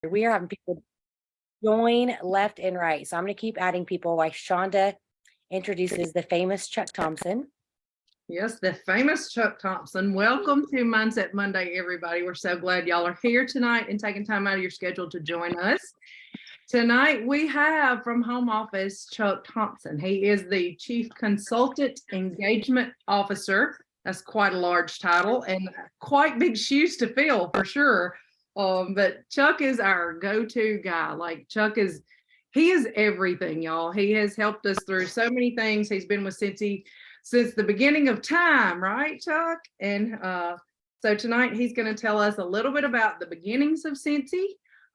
We are having people join left and right. So I'm going to keep adding people while Shonda introduces the famous Chuck Thompson. Yes, the famous Chuck Thompson. Welcome to Mindset Monday, everybody. We're so glad y'all are here tonight and taking time out of your schedule to join us. Tonight, we have from home office, Chuck Thompson. He is the Chief Consultant Engagement Officer. That's quite a large title and quite big shoes to fill for sure. But Chuck is our go-to guy. Like he is everything, y'all. He has helped us through so many things. He's been with Scentsy since the beginning of time, right, Chuck? And so tonight he's going to tell us a little bit about the beginnings of Scentsy.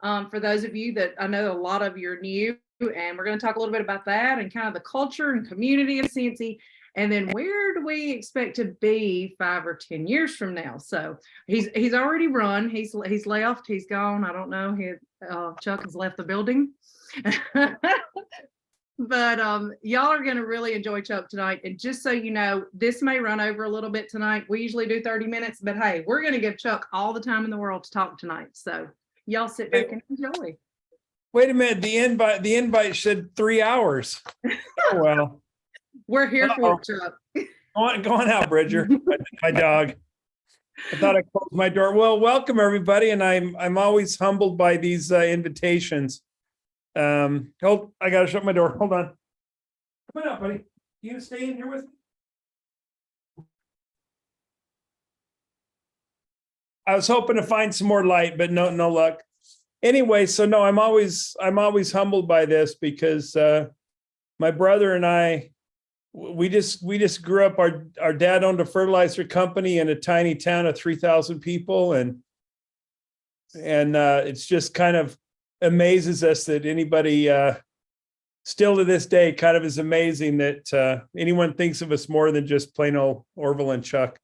For those of you that I know a lot of you are new, and we're going to talk a little bit about that and kind of the culture and community of Scentsy. And then where do we expect to be 5 or 10 years from now? So he's already run. He's left. He's gone. I don't know. Chuck has left the building. But y'all are going to really enjoy Chuck tonight. And just so you know, this may run over a little bit tonight. We usually do 30 minutes, but hey, we're going to give Chuck all the time in the world to talk tonight. So y'all sit back and enjoy. Wait a minute. The invite said 3 hours. Oh, well. We're here for it, Chuck. Go on out, Bridger. My dog. I thought I closed my door. Well, welcome everybody, and I'm always humbled by these invitations. I gotta shut my door. Hold on. Come on out, buddy. You gonna stay in here with me? I was hoping to find some more light, but no luck. Anyway, so no, I'm always humbled by this because my brother and I, we just grew up. Our dad owned a fertilizer company in a tiny town of 3,000 people, and it's just kind of amazes us that anybody still to this day kind of is amazing that anyone thinks of us more than just plain old Orville and Chuck.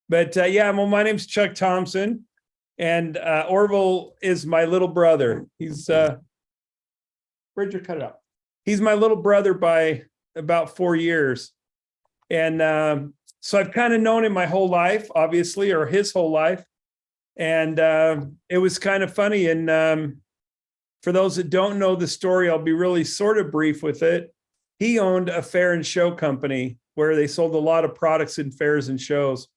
But yeah, well, my name's Chuck Thompson, and Orville is my little brother. He's Bridger, cut it out. He's my little brother by about 4 years. And so I've kind of known him my whole life, obviously, or his whole life. And it was kind of funny. And for those that don't know the story, I'll be really sort of brief with it. He owned a fair and show company where they sold a lot of products in fairs and shows.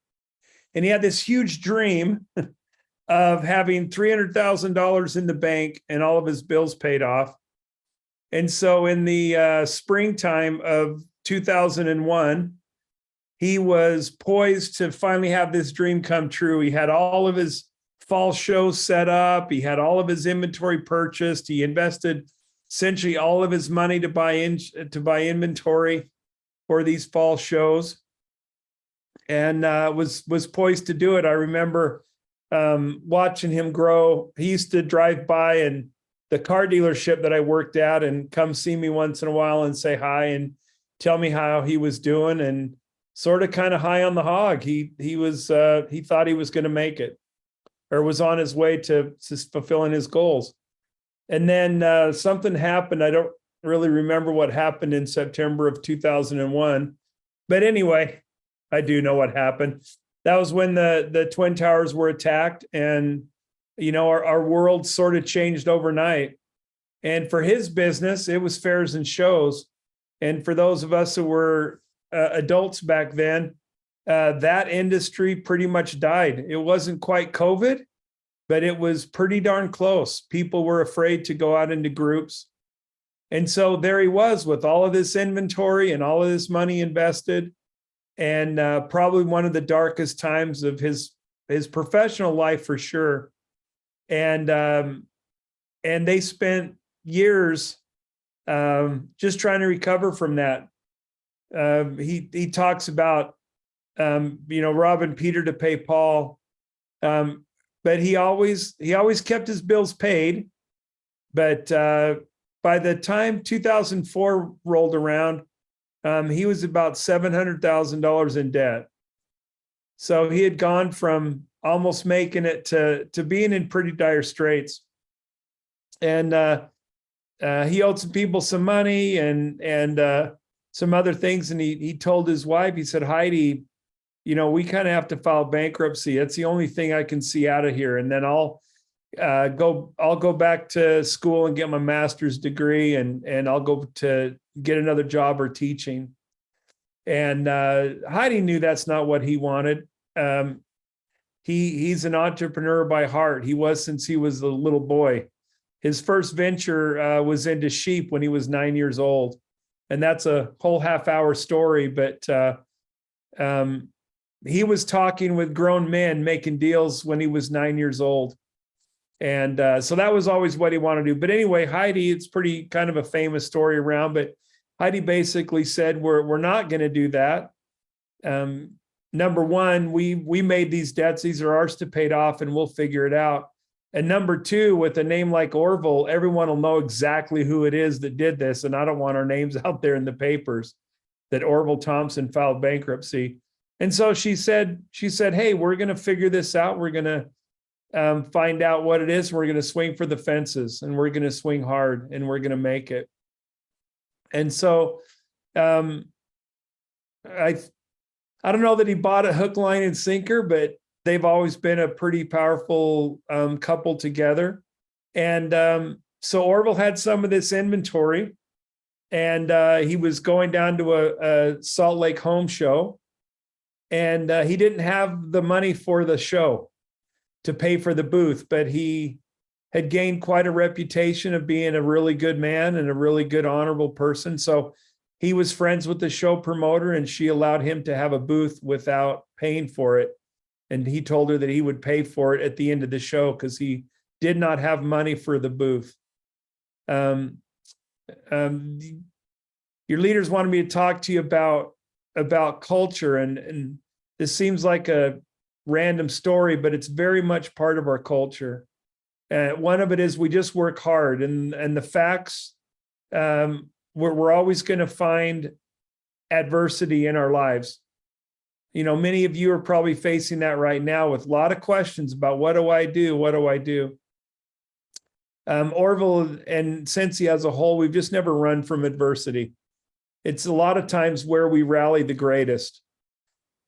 And he had this huge dream of having $300,000 in the bank and all of his bills paid off. And so in the springtime of 2001, he was poised to finally have this dream come true. He had all of his fall shows set up. He had all of his inventory purchased. He invested essentially all of his money to buy inventory for these fall shows, and was poised to do it. I remember watching him grow. He used to drive by and the car dealership that I worked at and come see me once in a while and say hi and tell me how he was doing, and sort of kind of high on the hog. He thought he was going to make it, or was on his way to fulfilling his goals. And then something happened. I don't really remember what happened in September of 2001. But anyway, I do know what happened. That was when the Twin Towers were attacked, and our world sort of changed overnight. And for his business, it was fairs and shows. And for those of us who were adults back then, that industry pretty much died. It wasn't quite COVID, but it was pretty darn close. People were afraid to go out into groups. And so there he was with all of this inventory and all of this money invested, and probably one of the darkest times of his professional life for sure. And they spent years just trying to recover from that. He talks about robbing Peter to pay Paul, but he always kept his bills paid. But by the time 2004 rolled around, he was about $700,000 in debt. So he had gone from almost making it to being in pretty dire straits. And he owed some people some money and some other things. And he told his wife, he said, Heidi, we kind of have to file bankruptcy. That's the only thing I can see out of here. And then I'll go back to school and get my master's degree, and I'll go to get another job or teaching. And Heidi knew that's not what he wanted. He's an entrepreneur by heart. He was since he was a little boy. His first venture was into sheep when he was 9 years old. And that's a whole half-hour story, but he was talking with grown men, making deals when he was 9 years old. And so that was always what he wanted to do. But anyway, Heidi, it's pretty kind of a famous story around, but Heidi basically said, we're not going to do that. Number one, we made these debts. These are ours to pay off, and we'll figure it out. And number two, with a name like Orville, everyone will know exactly who it is that did this. And I don't want our names out there in the papers that Orville Thompson filed bankruptcy. And so she said, hey, we're going to figure this out. We're going to find out what it is. We're going to swing for the fences, and we're going to swing hard, and we're going to make it. And so I don't know that he bought a hook, line, and sinker, but they've always been a pretty powerful couple together. And so Orville had some of this inventory, and he was going down to a Salt Lake home show, and he didn't have the money for the show to pay for the booth, but he had gained quite a reputation of being a really good man and a really good, honorable person. So he was friends with the show promoter, and she allowed him to have a booth without paying for it. And he told her that he would pay for it at the end of the show because he did not have money for the booth. Your leaders wanted me to talk to you about culture, and this seems like a random story, but it's very much part of our culture. One of it is we just work hard, and the facts, we're always going to find adversity in our lives. You know, many of you are probably facing that right now with a lot of questions about what do I do? What do I do? Orville and Scentsy as a whole, we've just never run from adversity. It's a lot of times where we rally the greatest.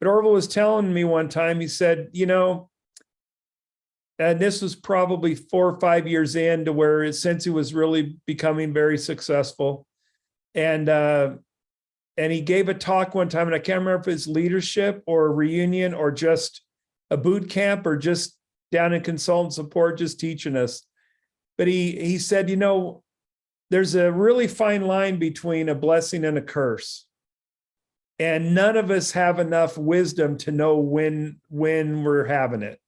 But Orville was telling me one time, he said, you know, and this was probably 4 or 5 years into where Scentsy was really becoming very successful. And he gave a talk one time, and I can't remember if it's leadership or a reunion or just a boot camp or just down in consultant support, just teaching us. But he said, you know, there's a really fine line between a blessing and a curse. And none of us have enough wisdom to know when we're having it.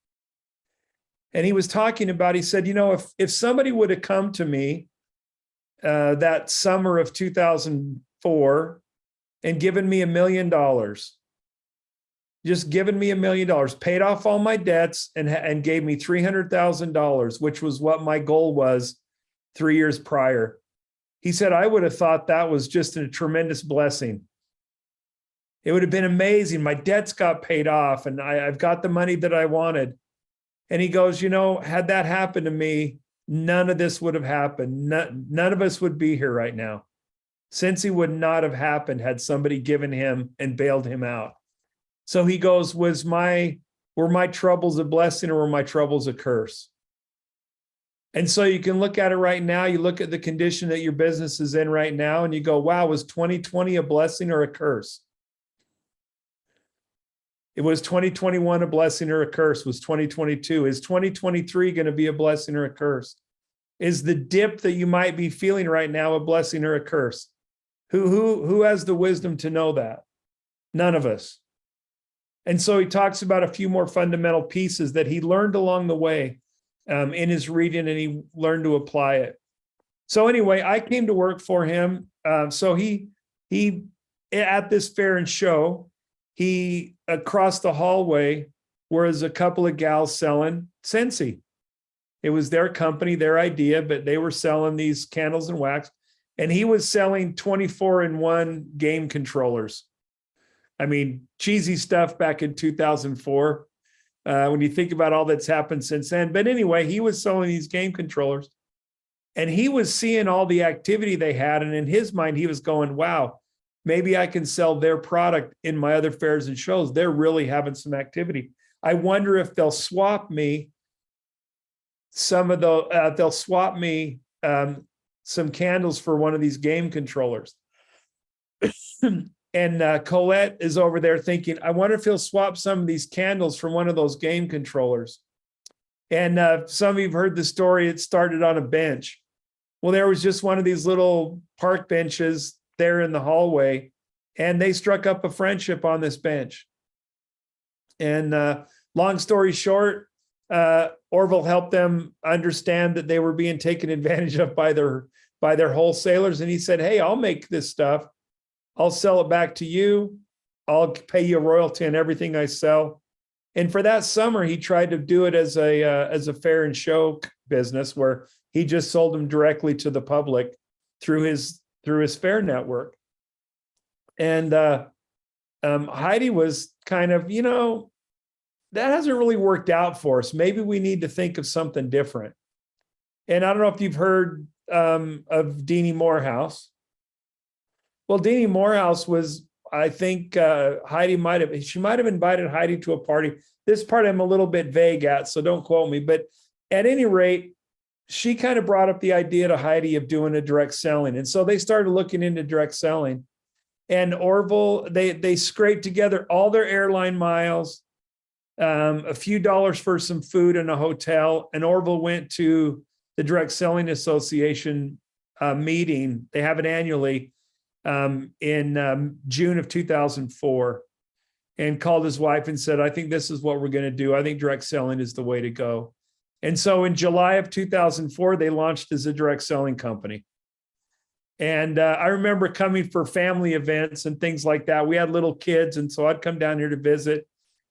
And he was talking about, he said, you know, if somebody would have come to me that summer of 2004 and given me $1 million, just given me $1 million, paid off all my debts and gave me $300,000, which was what my goal was 3 years prior. He said, I would have thought that was just a tremendous blessing. It would have been amazing. My debts got paid off, and I've got the money that I wanted. And he goes, you know, had that happened to me, none of this would have happened. None of us would be here right now. Scentsy would not have happened had somebody given him and bailed him out. So he goes, were my troubles a blessing or were my troubles a curse? And so you can look at it right now. You look at the condition that your business is in right now, and you go, wow, was 2020 a blessing or a curse? It was 2021 a blessing or a curse? Was 2022? Is 2023 going to be a blessing or a curse? Is the dip that you might be feeling right now a blessing or a curse? Who has the wisdom to know that? None of us. And so he talks about a few more fundamental pieces that he learned along the way in his reading, and he learned to apply it. So anyway, I came to work for him. So he at this fair and show, he across the hallway was a couple of gals selling Scentsy. It was their company, their idea, but they were selling these candles and wax, and he was selling 24-in-1 game controllers. I mean, cheesy stuff back in 2004, when you think about all that's happened since then. But anyway, he was selling these game controllers, and he was seeing all the activity they had. And in his mind, he was going, wow, maybe I can sell their product in my other fairs and shows. They're really having some activity. I wonder if they'll swap me some of the, they'll swap me some candles for one of these game controllers. And Colette is over there thinking, I wonder if he'll swap some of these candles for one of those game controllers. And some of you have heard the story. It started on a bench. Well, there was just one of these little park benches there in the hallway, and they struck up a friendship on this bench. And long story short, Orville helped them understand that they were being taken advantage of by their wholesalers. And he said, hey, I'll make this stuff. I'll sell it back to you. I'll pay you a royalty on everything I sell. And for that summer, he tried to do it as a fair and show business where he just sold them directly to the public through his fair network. And Heidi was kind of, that hasn't really worked out for us. Maybe we need to think of something different. And I don't know if you've heard of Deanie Morehouse. Well, Deanie Morehouse was, I think Heidi might have invited Heidi to a party. This part I'm a little bit vague at, so don't quote me. But at any rate, she kind of brought up the idea to Heidi of doing a direct selling. And so they started looking into direct selling. And Orville, they scraped together all their airline miles, a few dollars for some food in a hotel. And Orville went to the Direct Selling Association meeting. They have it annually in June of 2004, and called his wife and said, I think this is what we're going to do. I think direct selling is the way to go. And so in July of 2004, they launched as a direct selling company. And I remember coming for family events and things like that. We had little kids, and so I'd come down here to visit,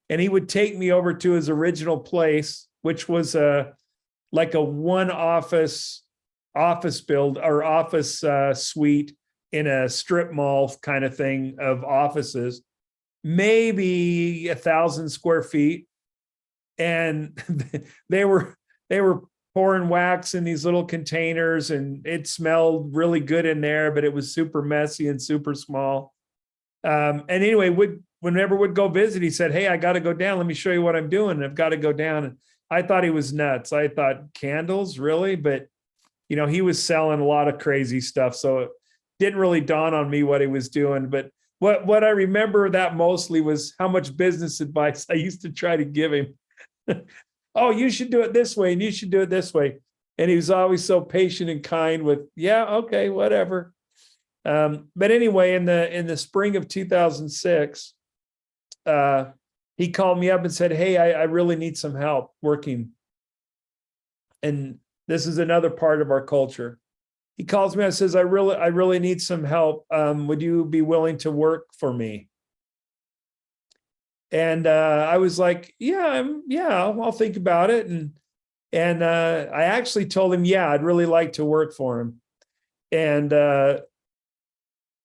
and he would take me over to his original place, which was like a one office build or office suite in a strip mall kind of thing of offices, maybe 1,000 square feet. And they were pouring wax in these little containers, and it smelled really good in there, but it was super messy and super small. And anyway, whenever we'd go visit, he said, hey, I got to go down. Let me show you what I'm doing. I've got to go down. And I thought he was nuts. I thought, candles, really? But, he was selling a lot of crazy stuff. So it didn't really dawn on me what he was doing. But what I remember that mostly was how much business advice I used to try to give him. Oh, you should do it this way, and you should do it this way. And he was always so patient and kind with, yeah, okay, whatever. But anyway, in the spring of 2006, he called me up and said, hey, I really need some help working. And this is another part of our culture. He calls me and says, I really need some help. Would you be willing to work for me? And I was like, yeah, I'll think about it. And I actually told him, yeah, I'd really like to work for him. And the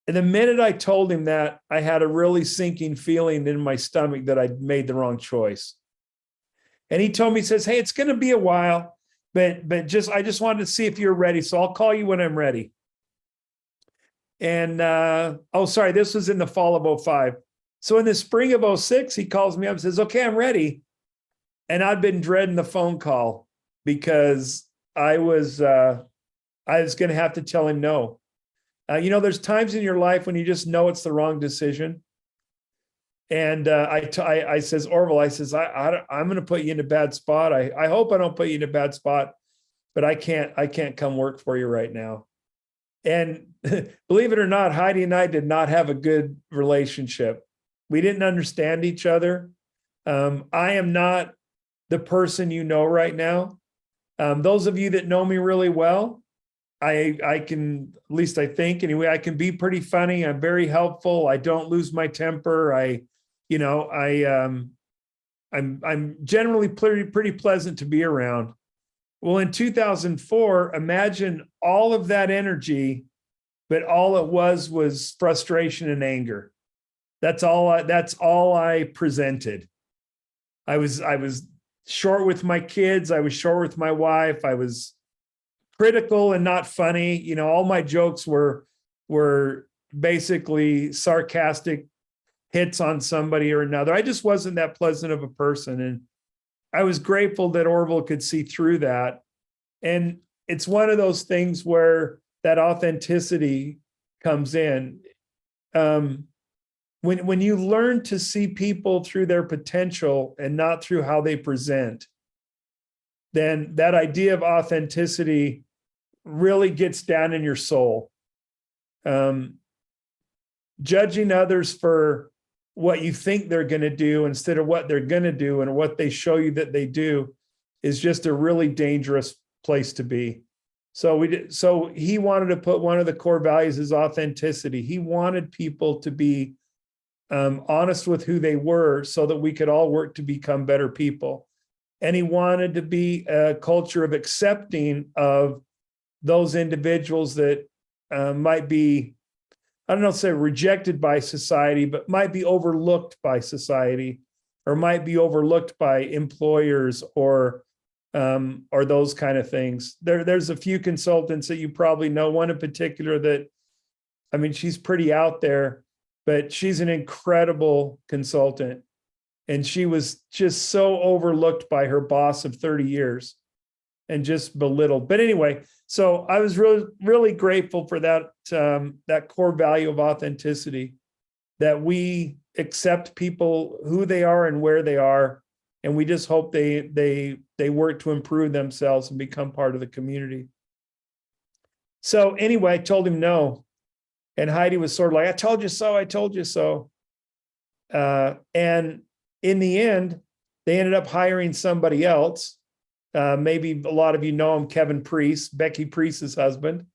minute I told him that, I had a really sinking feeling in my stomach that I'd made the wrong choice. And he told me, he says, hey, it's going to be a while, but I just wanted to see if you're ready. So I'll call you when I'm ready. And this was in the fall of 2005. So in the spring of 2006, he calls me up and says, okay, I'm ready. And I'd been dreading the phone call because I was going to have to tell him no. There's times in your life when you just know it's the wrong decision. And I says, Orville, I says, I'm going to put you in a bad spot. I hope I don't put you in a bad spot, but I can't come work for you right now. And believe it or not, Heidi and I did not have a good relationship. We didn't understand each other. I am not the person right now. Those of you that know me really well, I can, at least I think anyway, I can be pretty funny. I'm very helpful. I don't lose my temper. I'm generally pretty pleasant to be around. Well, in 2004, imagine all of that energy, but all it was frustration and anger. That's all I presented. I was short with my kids. I was short with my wife. I was critical and not funny. All my jokes were basically sarcastic hits on somebody or another. I just wasn't that pleasant of a person. And I was grateful that Orville could see through that And it's one of those things where that authenticity comes in. When you learn to see people through their potential and not through how they present, then that idea of authenticity really gets down in your soul. Judging others for what you think they're going to do instead of what they're going to do and what they show you that they do is just a really dangerous place to be. So he wanted to put one of the core values is authenticity. He wanted people to be honest with who they were so that we could all work to become better people. And he wanted to be a culture of accepting of those individuals that might be, I don't know, say rejected by society, but might be overlooked by society or might be overlooked by employers or those kind of things. There's a few consultants that you probably know, one in particular that, I mean, she's pretty out there, but she's an incredible consultant. And she was just so overlooked by her boss of 30 years and just belittled. But anyway, so I was really, really grateful for that, that core value of authenticity, that we accept people who they are and where they are. And we just hope they work to improve themselves and become part of the community. So anyway, I told him no. And Heidi was sort of like, I told you so, I told you so. And in the end, they ended up hiring somebody else. Maybe a lot of you know him, Kevin Priest, Becky Priest's husband.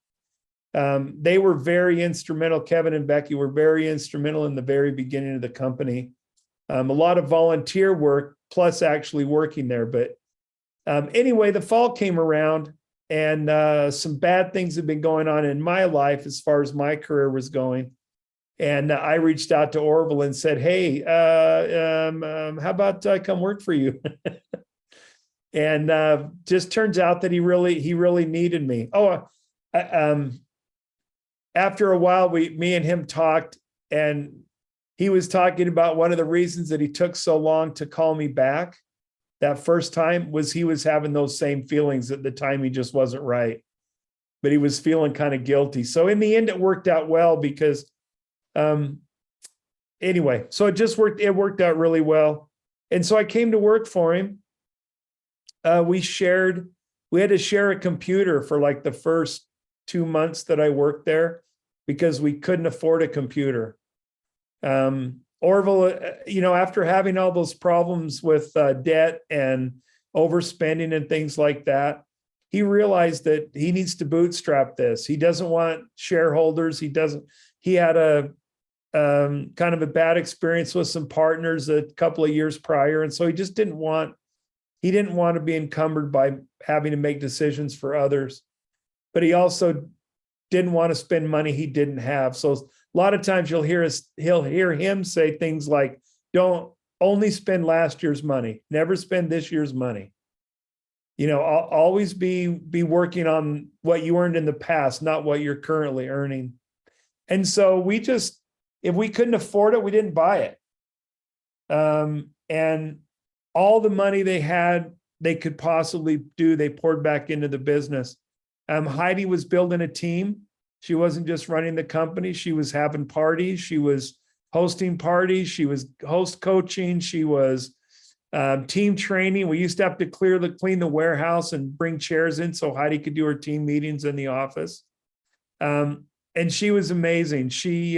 They were very instrumental. Kevin and Becky were very instrumental in the very beginning of the company. A lot of volunteer work, plus actually working there. But anyway, the fall came around and some bad things have been going on in my life as far as my career was going. And I reached out to Orville and said, hey, how about I come work for you? And just turns out that he really needed me. After a while, me and him talked, and he was talking about one of the reasons that he took so long to call me back that first time was he was having those same feelings at the time. He just wasn't right, but he was feeling kind of guilty. So in the end, it worked out well because anyway, so it worked out really well. And so I came to work for him. We had to share a computer for like the first 2 months that I worked there because we couldn't afford a computer. Orville, after having all those problems with debt and overspending and things like that, he realized that he needs to bootstrap this. He doesn't want shareholders. He had a kind of a bad experience with some partners a couple of years prior. And so he just didn't want to be encumbered by having to make decisions for others, but he also didn't want to spend money he didn't have. So a lot of times he'll hear him say things like, don't only spend last year's money, never spend this year's money. Always be working on what you earned in the past, not what you're currently earning. And so if we couldn't afford it, we didn't buy it. And all the money they could possibly do, they poured back into the business. Heidi was building a team. She wasn't just running the company. She was having parties. She was hosting parties. She was host coaching. She was team training. We used to have to clean the warehouse and bring chairs in so Heidi could do her team meetings in the office. And she was amazing. She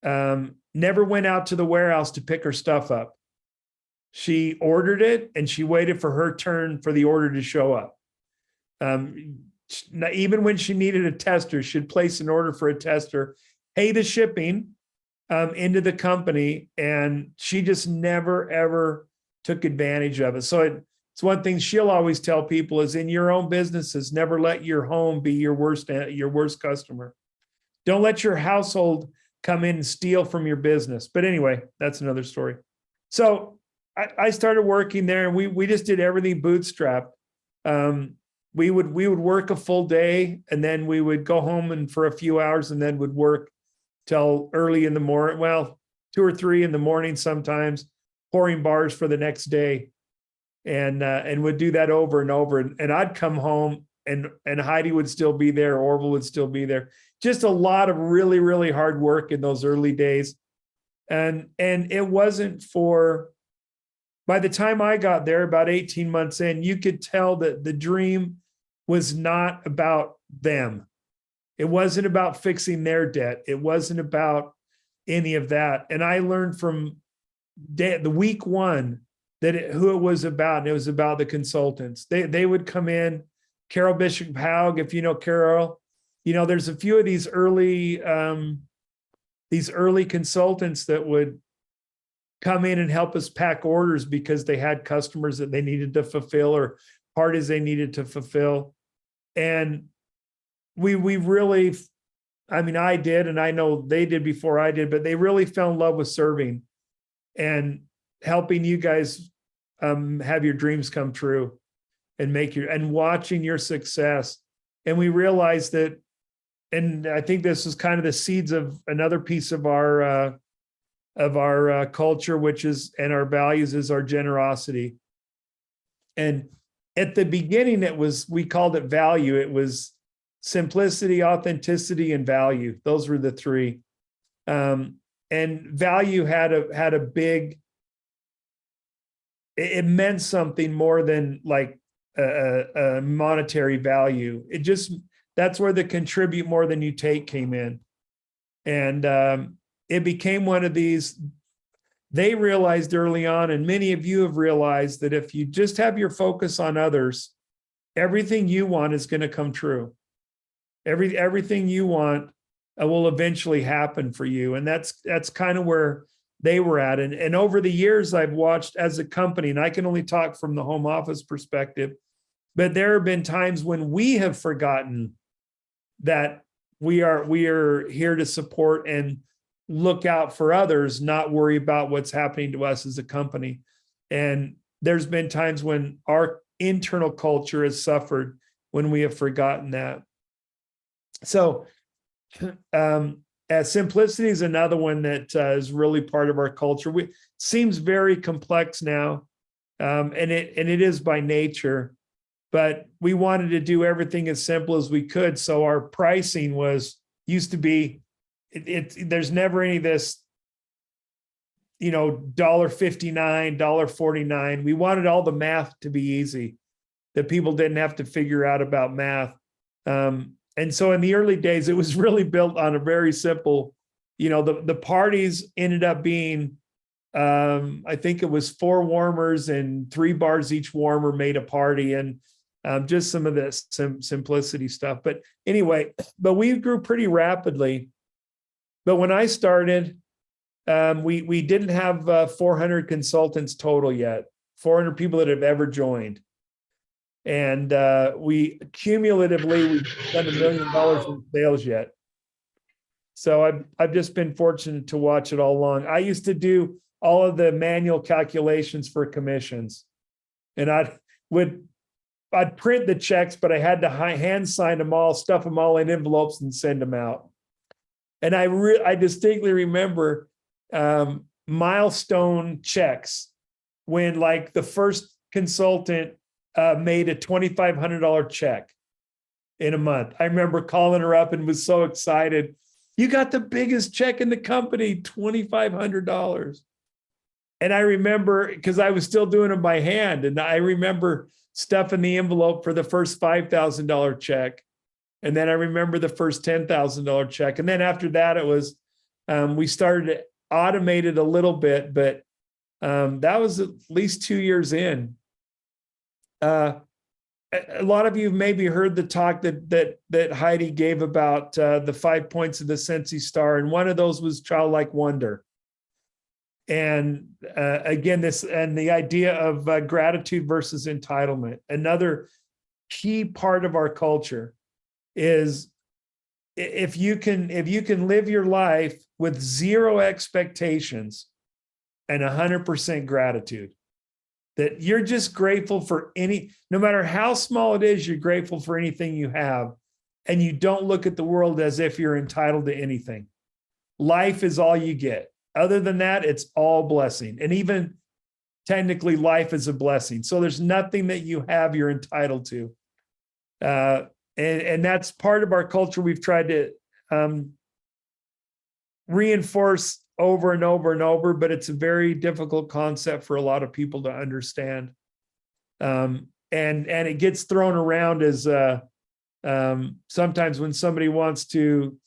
never went out to the warehouse to pick her stuff up. She ordered it and she waited for her turn for the order to show up. Even when she needed a tester, she'd place an order for a tester, pay the shipping into the company, and she just never, ever took advantage of it. So it's one thing she'll always tell people is in your own businesses, never let your home be your worst customer. Don't let your household come in and steal from your business. But anyway, that's another story. So I started working there, and we just did everything bootstrapped. We would work a full day, and then we would go home and for a few hours, and then would work till early in the morning. Well, 2 or 3 in the morning sometimes, pouring bars for the next day. and would do that over and over. And I'd come home and Heidi would still be there, Orville would still be there. Just a lot of really, really hard work in those early days. And it wasn't by the time I got there, about 18 months in, you could tell that the dream was not about them. It wasn't about fixing their debt. It wasn't about any of that. And I learned from the week one who it was about, and it was about the consultants. They would come in, Carol Bishop Haug, if you know Carol, there's a few of these early consultants that would come in and help us pack orders because they had customers that they needed to fulfill or parties they needed to fulfill. And we really, I did, and I know they did before I did, but they really fell in love with serving and helping you guys have your dreams come true and watching your success. And we realized that, and I think this is kind of the seeds of another piece of our culture, and our values, is our generosity. And at the beginning, we called it value. It was simplicity, authenticity, and value. Those were the three. And value had a big, it meant something more than like a monetary value. That's where the contribute more than you take came in. And it became one of these. They realized early on, and many of you have realized, that if you just have your focus on others, everything you want is going to come true. Everything you want will eventually happen for you. And that's kind of where they were at. And over the years, I've watched as a company, and I can only talk from the home office perspective, but there have been times when we have forgotten that we are here to support and look out for others, not worry about what's happening to us as a company. And there's been times when our internal culture has suffered when we have forgotten that. So simplicity is another one that is really part of our culture. It seems very complex now, and it is by nature, but we wanted to do everything as simple as we could. So our pricing used to be, there's never any of this, $1.59, $1.49. We wanted all the math to be easy, that people didn't have to figure out about math. And so in the early days, it was really built on a very simple, the parties ended up being, I think it was 4 warmers and 3 bars each warmer made a party, and just some of this simplicity stuff. But anyway, we grew pretty rapidly. But when I started, we didn't have 400 consultants total yet, 400 people that have ever joined. And we've done $1 million in sales yet. So I've just been fortunate to watch it all along. I used to do all of the manual calculations for commissions, and I'd print the checks, but I had to hand sign them all, stuff them all in envelopes, and send them out. And I distinctly remember milestone checks when, like, the first consultant made a $2,500 check in a month. I remember calling her up and was so excited. You got the biggest check in the company, $2,500. And I remember, because I was still doing it by hand, and I remember stuffing the envelope for the first $5,000 check. And then I remember the first $10,000 check. And then after that, it was, we started to automate it a little bit, but that was at least 2 years in. A lot of you maybe heard the talk that Heidi gave about the 5 points of the Scentsy star, and one of those was childlike wonder. And again, the idea of gratitude versus entitlement. Another key part of our culture is if you can live your life with 0 expectations and 100% gratitude, that you're just grateful for no matter how small it is, you're grateful for anything you have, and you don't look at the world as if you're entitled to anything. Life is all you get. Other than that, it's all blessing. And even technically life is a blessing. So there's nothing that you have you're entitled to. And that's part of our culture. We've tried to reinforce over and over and over, but it's a very difficult concept for a lot of people to understand. And it gets thrown around as sometimes when somebody wants to,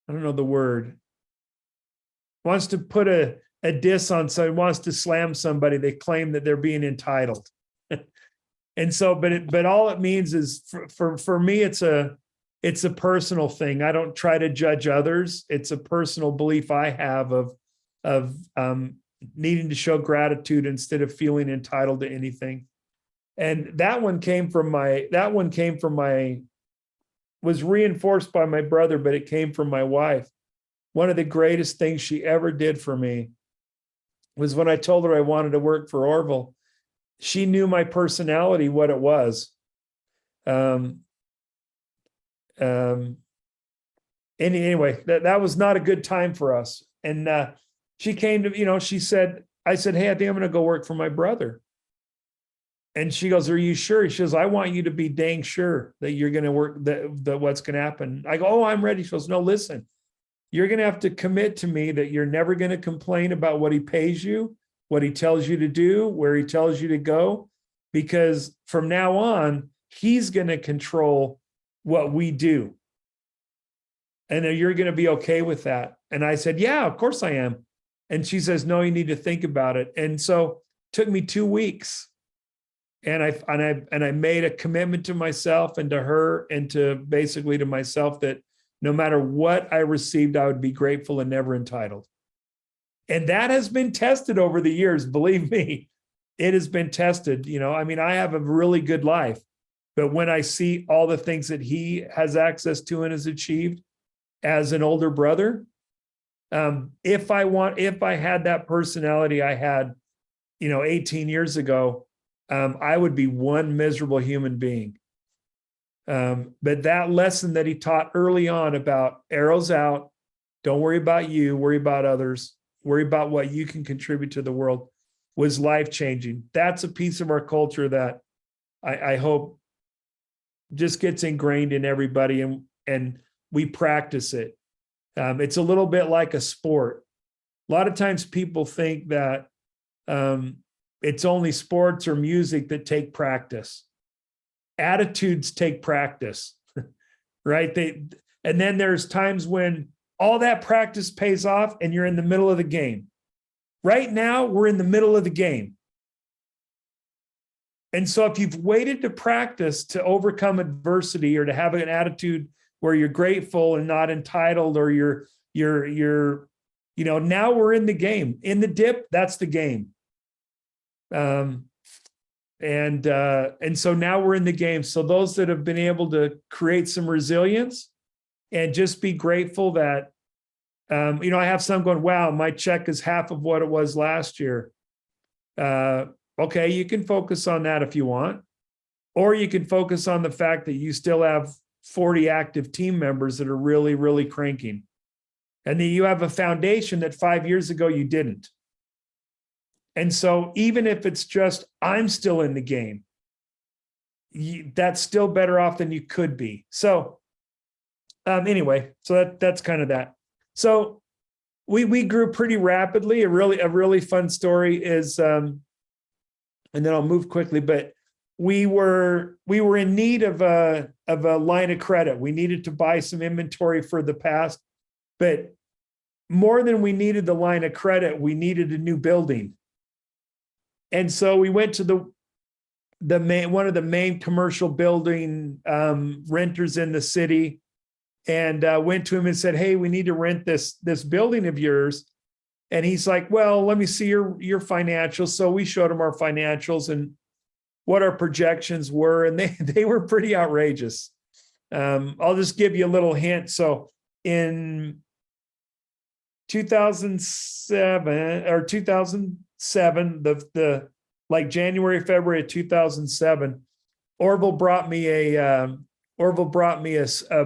I don't know the word, wants to put a diss on somebody, wants to slam somebody, they claim that they're being entitled. And so, but all it means is for me, it's a personal thing. I don't try to judge others. It's a personal belief I have of needing to show gratitude instead of feeling entitled to anything. And that one was reinforced by my brother, but it came from my wife. One of the greatest things she ever did for me was when I told her I wanted to work for Orville. She knew my personality, what it was. Anyway, that was not a good time for us. And she came to, she said, I said, hey, I think I'm going to go work for my brother. And she goes, are you sure? She goes, I want you to be dang sure that you're going to work, that what's going to happen. I go, oh, I'm ready. She goes, no, listen, you're going to have to commit to me that you're never going to complain about what he pays you, what he tells you to do, where he tells you to go, because from now on, he's going to control what we do. And you're going to be okay with that. And I said, yeah, of course I am. And she says, no, you need to think about it. And so it took me 2 weeks. And I made a commitment to myself and to her and to basically to myself that no matter what I received, I would be grateful and never entitled. And that has been tested over the years. Believe me, it has been tested. I have a really good life, but when I see all the things that he has access to and has achieved as an older brother, if I had that personality I had, 18 years ago, I would be one miserable human being. But that lesson that he taught early on about arrows out, don't worry about you, worry about others, worry about what you can contribute to the world, was life-changing. That's a piece of our culture that I hope just gets ingrained in everybody, and we practice it. It's a little bit like a sport. A lot of times people think that it's only sports or music that take practice. Attitudes take practice, right? And then there's times when all that practice pays off and you're in the middle of the game. Right now, we're in the middle of the game. And so if you've waited to practice to overcome adversity or to have an attitude where you're grateful and not entitled, or you're now we're in the game. In the dip, that's the game. And so now we're in the game. So those that have been able to create some resilience and just be grateful that, I have some going, wow, my check is half of what it was last year. Okay, you can focus on that if you want, or you can focus on the fact that you still have 40 active team members that are really, really cranking. And then you have a foundation that 5 years ago you didn't. And so even if it's just, I'm still in the game, that's still better off than you could be. So anyway, so that's kind of that. So we grew pretty rapidly. A really fun story is, and then I'll move quickly, but we were in need of a line of credit. We needed to buy some inventory for the past, but more than we needed the line of credit, we needed a new building. And so we went to one of the main commercial building renters in the city, and went to him and said, hey, we need to rent this building of yours. And he's like, well, let me see your financials. So we showed him our financials and what our projections were, and they were pretty outrageous. I'll just give you a little hint. So in 2007, the like January, February of 2007, Orville brought me a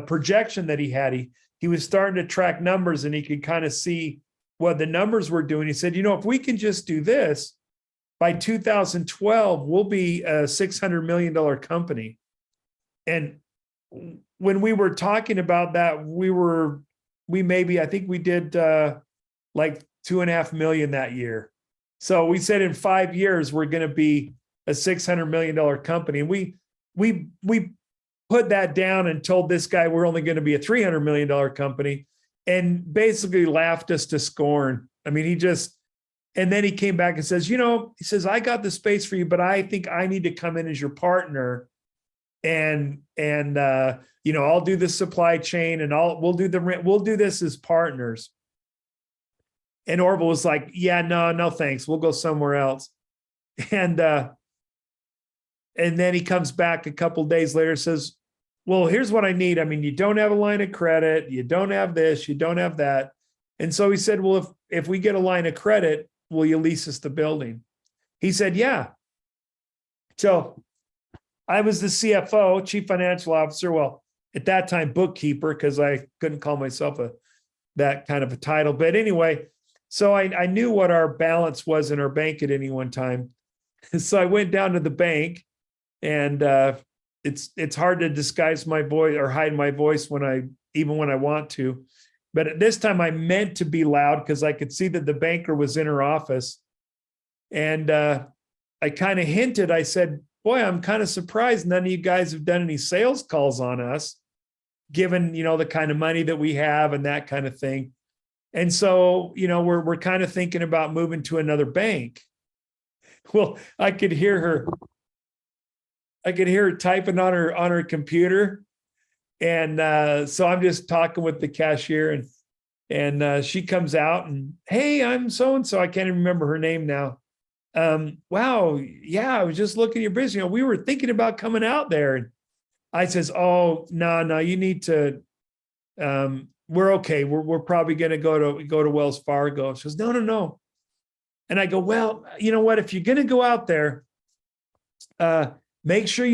projection that he had. He was starting to track numbers, and he could kind of see what the numbers were doing. He said, if we can just do this, by 2012, we'll be a $600 million company. And when we were talking about that, I think we did like 2.5 million that year. So we said in 5 years, we're going to be a $600 million company. And we put that down and told this guy we're only going to be a $300 million company, and basically laughed us to scorn. I mean, and then he came back and says, he says, I got the space for you, but I think I need to come in as your partner. And I'll do the supply chain and we'll do the rent. We'll do this as partners. And Orville was like, yeah, no, thanks. We'll go somewhere else. And then he comes back a couple days later and says, well, here's what I need. I mean, you don't have a line of credit. You don't have this, you don't have that. And so he said, well, if we get a line of credit, will you lease us the building? He said, yeah. So I was the CFO, chief financial officer. Well, at that time, bookkeeper, because I couldn't call myself that kind of a title. But anyway, so I knew what our balance was in our bank at any one time. So I went down to the bank, and it's hard to disguise my voice or hide my voice even when I want to. But at this time I meant to be loud because I could see that the banker was in her office. And I kind of hinted, I said, boy, I'm kind of surprised none of you guys have done any sales calls on us, given, the kind of money that we have and that kind of thing. And so, we're kind of thinking about moving to another bank. Well, I could hear her typing on her computer. And so I'm just talking with the cashier, and she comes out and, hey, I'm so-and-so. I can't even remember her name now. Wow. Yeah. I was just looking at your business. We were thinking about coming out there. And I says, oh, no, you need to, we're okay. We're probably going to go to Wells Fargo. She goes, no. And I go, well, you know what, if you're going to go out there, make sure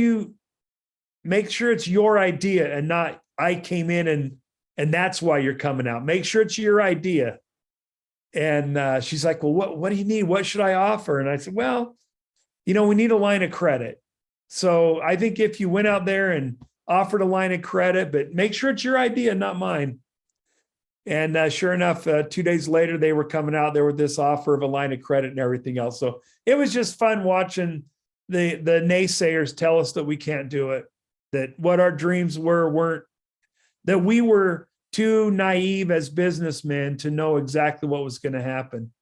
it's your idea and not I came in and that's why you're coming out. Make sure it's your idea. And she's like, well, what do you need? What should I offer? And I said, well, we need a line of credit. So I think if you went out there and offered a line of credit, but make sure it's your idea, not mine. And sure enough, 2 days later, they were coming out there with this offer of a line of credit and everything else. So it was just fun watching the naysayers tell us that we can't do it, that what our dreams weren't, that we were too naive as businessmen to know exactly what was going to happen.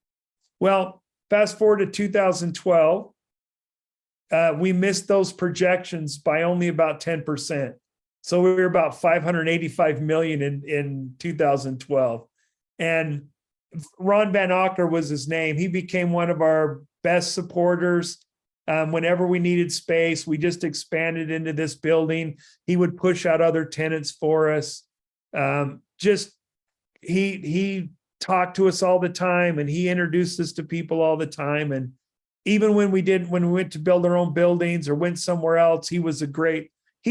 Well, fast forward to 2012, we missed those projections by only about 10%. So we were about 585 million in 2012. And Ron Van Acker was his name. He became one of our best supporters. Whenever we needed space, we just expanded into this building. He would push out other tenants for us. He talked to us all the time, and he introduced us to people all the time. And even when we went to build our own buildings or went somewhere else, he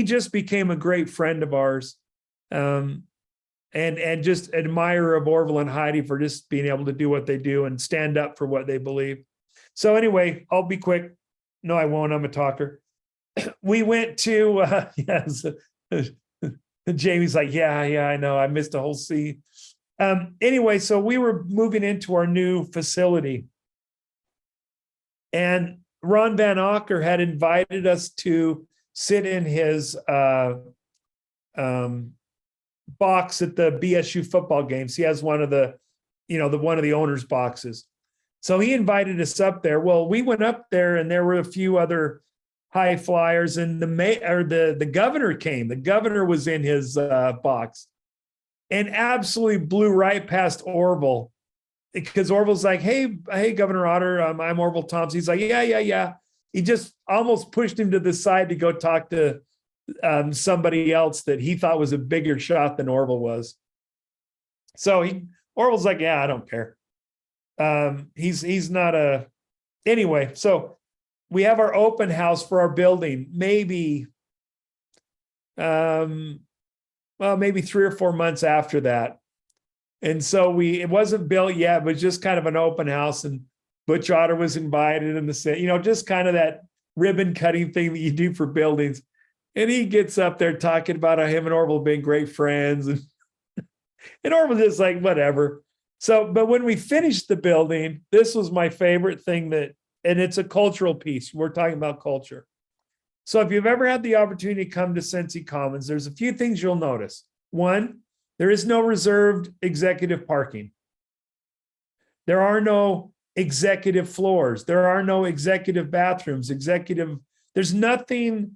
just became a great friend of ours. And just admirer of Orville and Heidi for just being able to do what they do and stand up for what they believe. So anyway, I'll be quick. No, I won't. I'm a talker. We went to, yes. Jamie's like, yeah, I know. I missed a whole scene. Anyway, so we were moving into our new facility. And Ron Van Acker had invited us to sit in his box at the BSU football games. He has one of the owner's boxes. So he invited us up there. Well, we went up there, and there were a few other high flyers, and the governor came. The governor was in his box, and absolutely blew right past Orville, because Orville's like, hey, Governor Otter, I'm Orville Thompson. He's like, yeah. He just almost pushed him to the side to go talk to somebody else that he thought was a bigger shot than Orville was. So Orville's like, yeah, I don't care. He's not anyway. So we have our open house for our building, maybe 3 or 4 months after that. And so it wasn't built yet, but just kind of an open house. And Butch Otter was invited in the, just kind of that ribbon cutting thing that you do for buildings. And he gets up there talking about how him and Orville have been great friends. And Orville just like, whatever. So, but when we finished the building, this was my favorite thing and it's a cultural piece. We're talking about culture. So if you've ever had the opportunity to come to Scentsy Commons, there's a few things you'll notice. One, there is no reserved executive parking. There are no executive floors. There are no executive bathrooms, there's nothing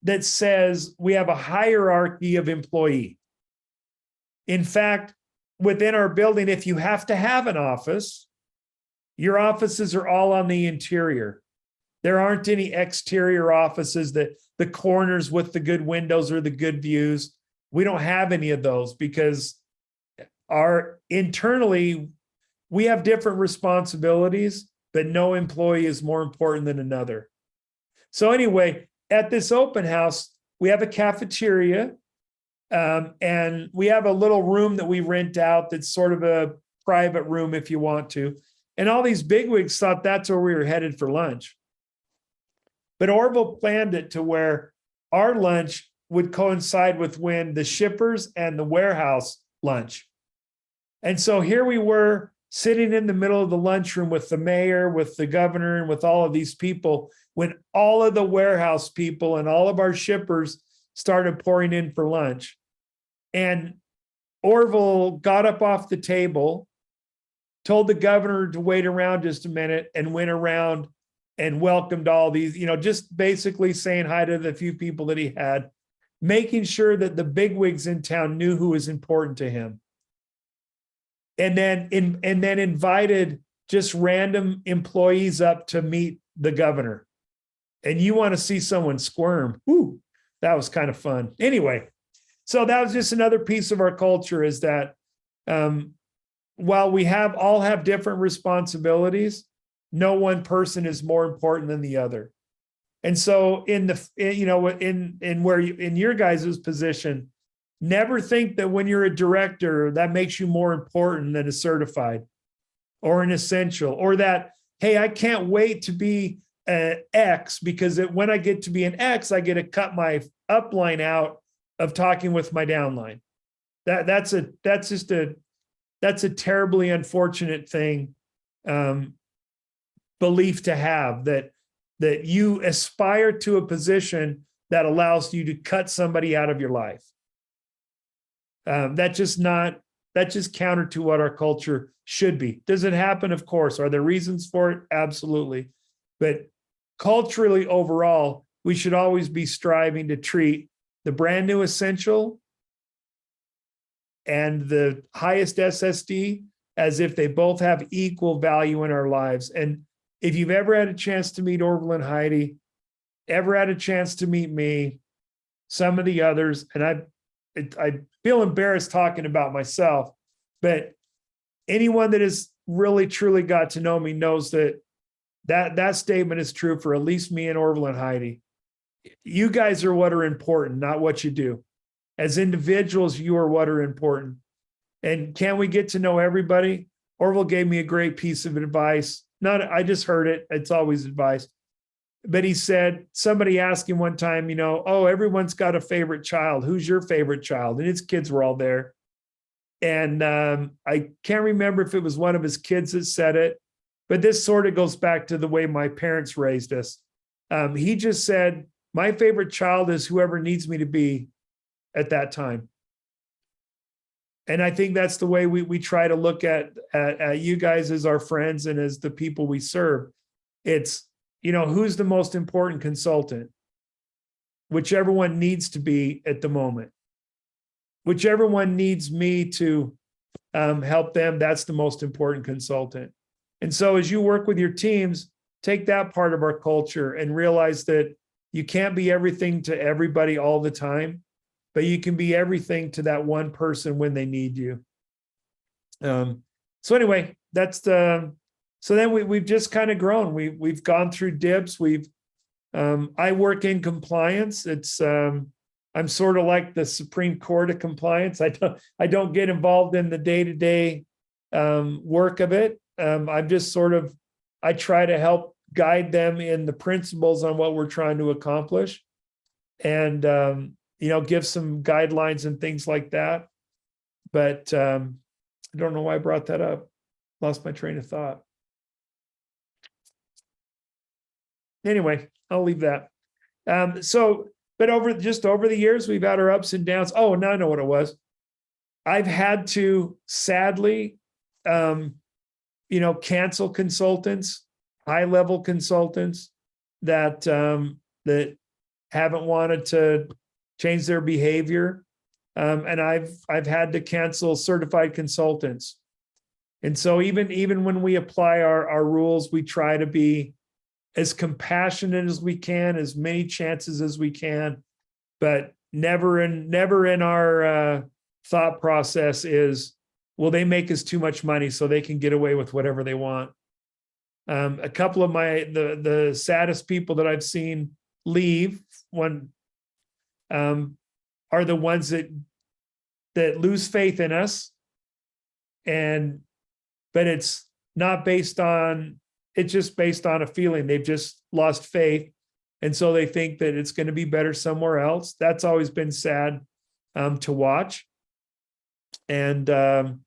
that says we have a hierarchy of employee. In fact, within our building, if you have to have an office, your offices are all on the interior. There aren't any exterior offices, that the corners with the good windows or the good views. We don't have any of those because internally, we have different responsibilities, but no employee is more important than another. So anyway, at this open house, we have a cafeteria, and we have a little room that we rent out that's sort of a private room if you want to. And all these bigwigs thought that's where we were headed for lunch. But Orville planned it to where our lunch would coincide with when the shippers and the warehouse lunch. And so here we were sitting in the middle of the lunchroom with the mayor, with the governor, and with all of these people, when all of the warehouse people and all of our shippers started pouring in for lunch. And Orville got up off the table, told the governor to wait around just a minute, and went around and welcomed all these, just basically saying hi to the few people that he had, making sure that the bigwigs in town knew who was important to him. And then invited just random employees up to meet the governor. And you want to see someone squirm. Whew, that was kind of fun. Anyway, so that was just another piece of our culture, is that while we all have different responsibilities, no one person is more important than the other. And so in your guys' position, never think that when you're a director, that makes you more important than a certified or an essential, or that, hey, I can't wait to be an X because when I get to be an X, I get to cut my upline out of talking with my downline. That's a terribly unfortunate thing, belief to have, that you aspire to a position that allows you to cut somebody out of your life. That's just counter to what our culture should be. Does it happen? Of course. Are there reasons for it? Absolutely. But culturally, overall, we should always be striving to treat the brand new essential and the highest SSD as if they both have equal value in our lives. And if you've ever had a chance to meet Orville and Heidi, ever had a chance to meet me, some of the others, and I feel embarrassed talking about myself, but anyone that has really truly got to know me knows that statement is true for at least me and Orville and Heidi. You guys are what are important, not what you do. As individuals, you are what are important. And can we get to know everybody? Orville gave me a great piece of advice. I just heard it. It's always advice. But he said, somebody asked him one time, oh, everyone's got a favorite child. Who's your favorite child? And his kids were all there. And I can't remember if it was one of his kids that said it, but this sort of goes back to the way my parents raised us. He just said, my favorite child is whoever needs me to be at that time. And I think that's the way we try to look at you guys as our friends and as the people we serve. It's, who's the most important consultant? Whichever one needs to be at the moment. Whichever one needs me to help them, that's the most important consultant. And so as you work with your teams, take that part of our culture and realize that you can't be everything to everybody all the time, but you can be everything to that one person when they need you. So anyway, so then we've just kind of grown. We've gone through dips. I work in compliance. I'm sort of like the Supreme Court of compliance. I don't get involved in the day-to-day work of it. I'm just sort of I try to help guide them in the principles on what we're trying to accomplish, and give some guidelines and things like that. But I don't know why I brought that up. Lost my train of thought. Anyway, I'll leave that. But over the years, we've had our ups and downs. Oh, now I know what it was. I've had to sadly, cancel consultants, high-level consultants that that haven't wanted to change their behavior. And I've had to cancel certified consultants. And so even when we apply our rules, we try to be as compassionate as we can, as many chances as we can, but never in our thought process is, will they make us too much money so they can get away with whatever they want? A couple of the saddest people that I've seen leave are the ones that lose faith in us, but it's not based on, it's just based on a feeling. They've just lost faith. And so they think that it's going to be better somewhere else. That's always been sad to watch. And probably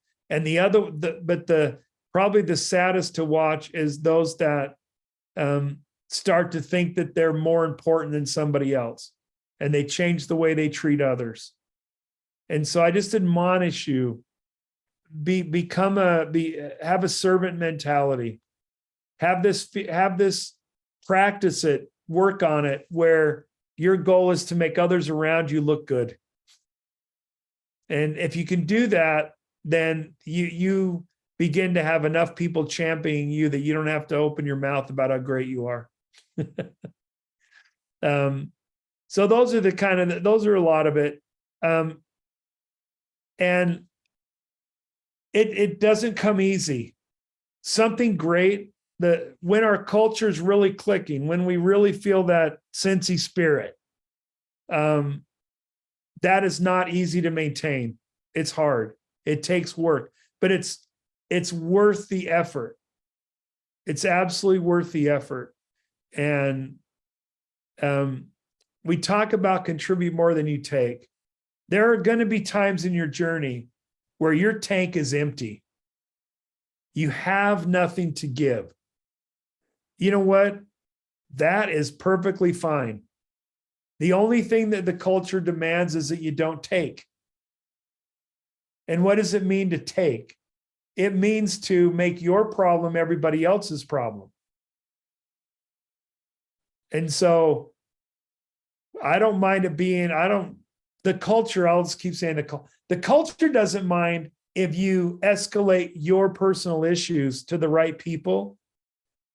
the saddest to watch is those that start to think that they're more important than somebody else, and they change the way they treat others. And so I just admonish you, have a servant mentality. Have this, practice it, work on it, where your goal is to make others around you look good. And if you can do that, then you begin to have enough people championing you that you don't have to open your mouth about how great you are. So those are a lot of it. And it doesn't come easy. Something great, when our culture is really clicking, when we really feel that Scentsy spirit, that is not easy to maintain. It's hard. It takes work, but it's worth the effort. It's absolutely worth the effort. And we talk about contribute more than you take. There are going to be times in your journey where your tank is empty. You have nothing to give. You know what? That is perfectly fine. The only thing that the culture demands is that you don't take. And what does it mean to take? It means to make your problem everybody else's problem. And so I don't mind it being, the culture, I'll just keep saying the culture doesn't mind if you escalate your personal issues to the right people.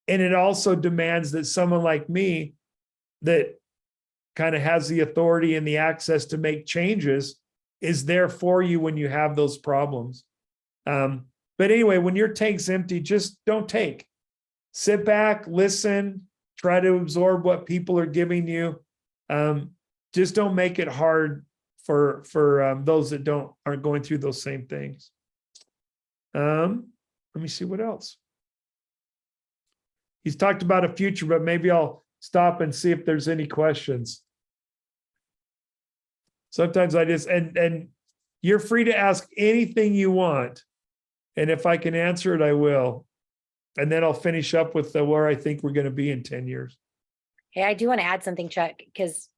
And it also demands that someone like me that kind of has the authority and the access to make changes is there for you when you have those problems. But anyway, when your tank's empty, just don't take. Sit back, listen, try to absorb what people are giving you. Just don't make it hard for those that aren't going through those same things. Let me see what else. He's talked about a future, but maybe I'll stop and see if there's any questions. Sometimes I just, and you're free to ask anything you want. And if I can answer it, I will. And then I'll finish up with where I think we're going to be in 10 years. Hey, I do want to add something, Chuck, because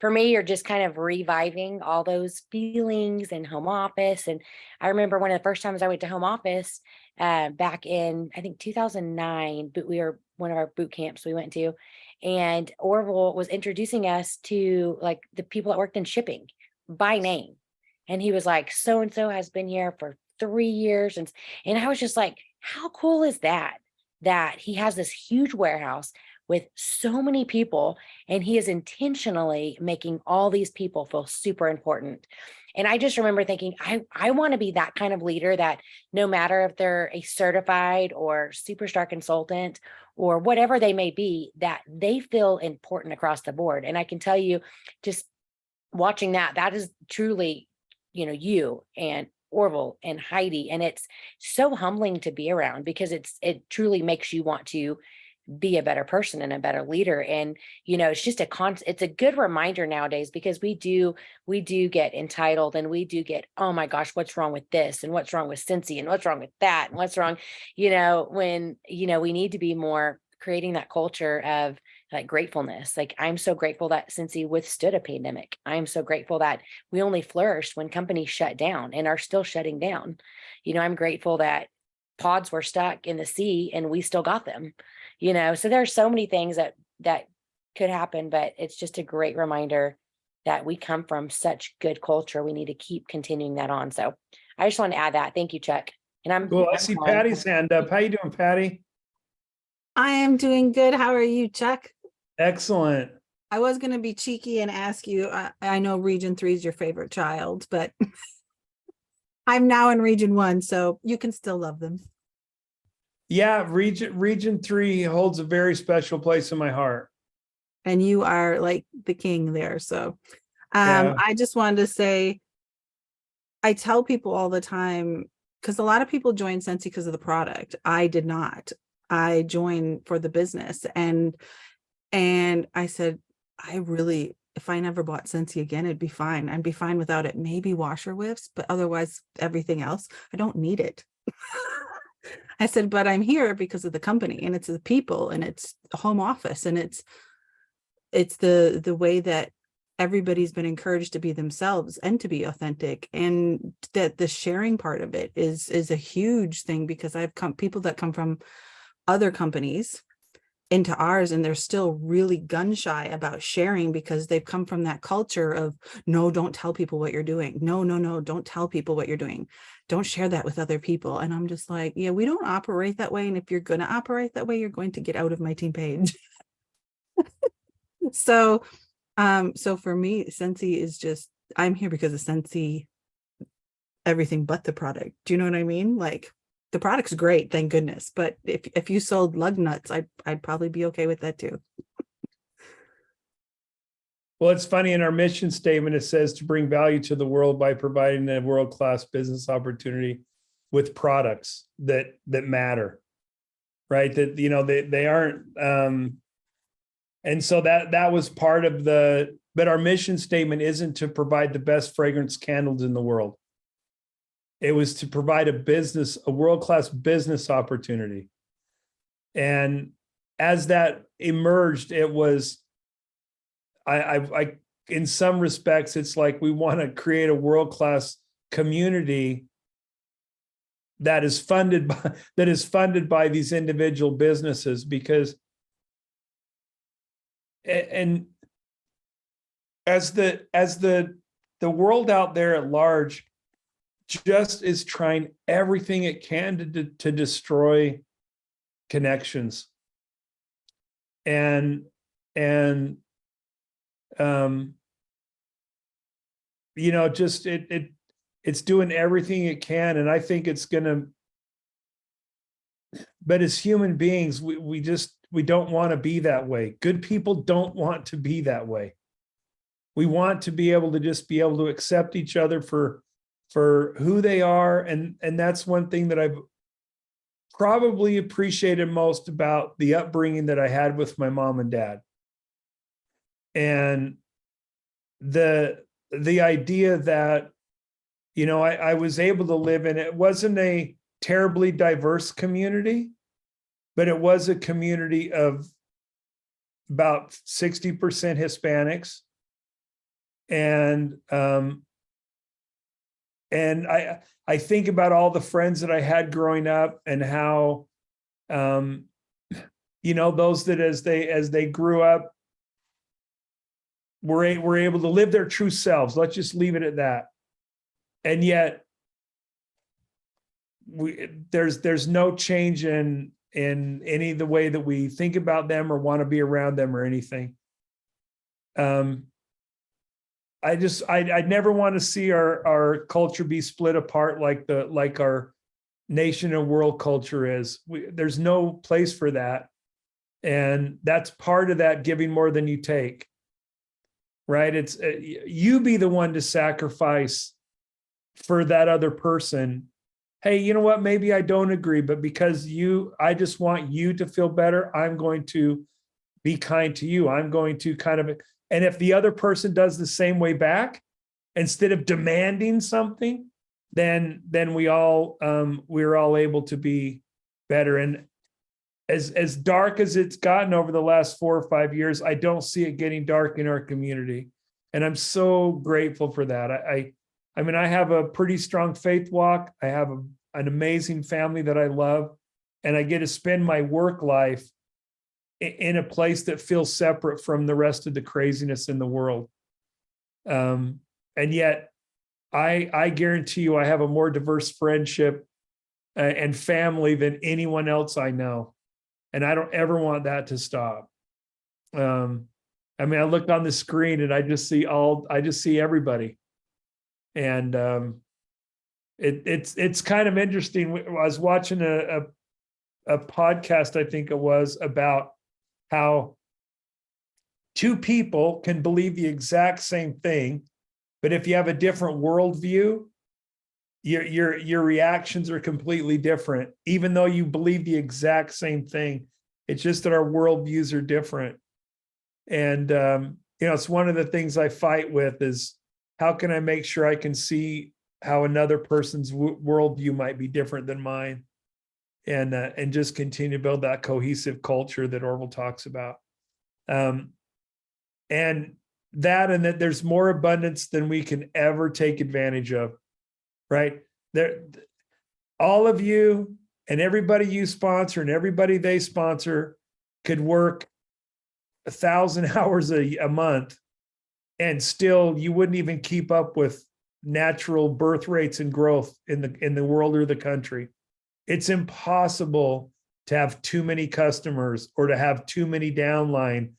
for me, you're just kind of reviving all those feelings in home office. And I remember one of the first times I went to home office back in, I think 2009, but we were one of our boot camps we went to, and Orville was introducing us to like the people that worked in shipping by name. And he was like, so-and-so has been here for 3 years. And I was just like, how cool is that he has this huge warehouse with so many people, and he is intentionally making all these people feel super important. And I just remember thinking, I want to be that kind of leader that no matter if they're a certified or superstar consultant or whatever they may be, that they feel important across the board. And I can tell you, just watching that is truly, you. And Orville and Heidi. And it's so humbling to be around because it truly makes you want to be a better person and a better leader. And, it's just it's a good reminder nowadays because we do get entitled and we do get, oh my gosh, what's wrong with this? And what's wrong with Scentsy? And what's wrong with that? And what's wrong, when, we need to be more creating that culture of like gratefulness. Like I'm so grateful that Scentsy withstood a pandemic. I'm so grateful that we only flourished when companies shut down and are still shutting down. I'm grateful that pods were stuck in the sea and we still got them. So there's so many things that could happen, but it's just a great reminder that we come from such good culture. We need to keep continuing that on. So I just want to add that. Thank you, Chuck. And I'm Well, I see Patty's hand up. How you doing, Patty? I am doing good. How are you, Chuck? Excellent. I was going to be cheeky and ask you, I know Region 3 is your favorite child, but I'm now in Region 1, so you can still love them. Yeah, Region 3 holds a very special place in my heart. And you are like the king there. So Yeah. I just wanted to say, I tell people all the time, because a lot of people join Scentsy because of the product. I did not. I joined for the business. And I said, if I never bought Scentsy again, it'd be fine. I'd be fine without it. Maybe washer whiffs, but otherwise everything else, I don't need it. I said, but I'm here because of the company and it's the people and it's the home office and it's the way that everybody's been encouraged to be themselves and to be authentic, and that the sharing part of it is a huge thing, because I've people that come from other companies into ours and they're still really gun shy about sharing because they've come from that culture of, no, don't tell people what you're doing. No, don't tell people what you're doing. Don't share that with other people. And I'm just like, yeah, we don't operate that way. And if you're going to operate that way, you're going to get out of my team page. So for me, Scentsy is just, I'm here because of Scentsy, everything but the product. Do you know what I mean? Like, the product's great, thank goodness. But if you sold lug nuts, I'd probably be okay with that too. Well, it's funny, in our mission statement, it says to bring value to the world by providing a world-class business opportunity with products that matter, right? That, they aren't, and so that was part of but our mission statement isn't to provide the best fragrance candles in the world. It was to provide a world-class business opportunity. And as that emerged, it was, I in some respects, it's like we want to create a world-class community that is funded by these individual businesses, because, and as the world out there at large just is trying everything it can to destroy connections. And just it's doing everything it can. And I think it's gonna, but as human beings, we don't want to be that way. Good people don't want to be that way. We want to be able to accept each other for who they are. And that's one thing that I've probably appreciated most about the upbringing that I had with my mom and dad. And the idea that, I was able to live in, it wasn't a terribly diverse community, but it was a community of about 60% Hispanics. And I think about all the friends that I had growing up and how, those that as they grew up were able to live their true selves. Let's just leave it at that. And yet there's no change in any of the way that we think about them or want to be around them or anything. I never want to see our culture be split apart like our nation and world culture is. There's no place for that. And that's part of that giving more than you take, right? It's you be the one to sacrifice for that other person, hey, you know what, maybe I don't agree, but because I just want you to feel better, I'm going to be kind to you. I'm going to and if the other person does the same way back, instead of demanding something, then we're all able to be better. And as dark as it's gotten over the last 4 or 5 years, I don't see it getting dark in our community. And I'm so grateful for that. I mean, I have a pretty strong faith walk. I have an amazing family that I love, and I get to spend my work life in a place that feels separate from the rest of the craziness in the world. And yet I guarantee you, I have a more diverse friendship and family than anyone else I know. And I don't ever want that to stop. I mean, I look on the screen and I just see everybody. And it's kind of interesting. I was watching a podcast, I think it was, about how two people can believe the exact same thing, but if you have a different worldview, your reactions are completely different, even though you believe the exact same thing. It's just that our worldviews are different. And it's one of the things I fight with is, how can I make sure I can see how another person's worldview might be different than mine, and just continue to build that cohesive culture that Orville talks about. And that there's more abundance than we can ever take advantage of, right? All of you and everybody you sponsor and everybody they sponsor could work 1,000 hours a month, and still you wouldn't even keep up with natural birth rates and growth in the world or the country. It's impossible to have too many customers or to have too many downline,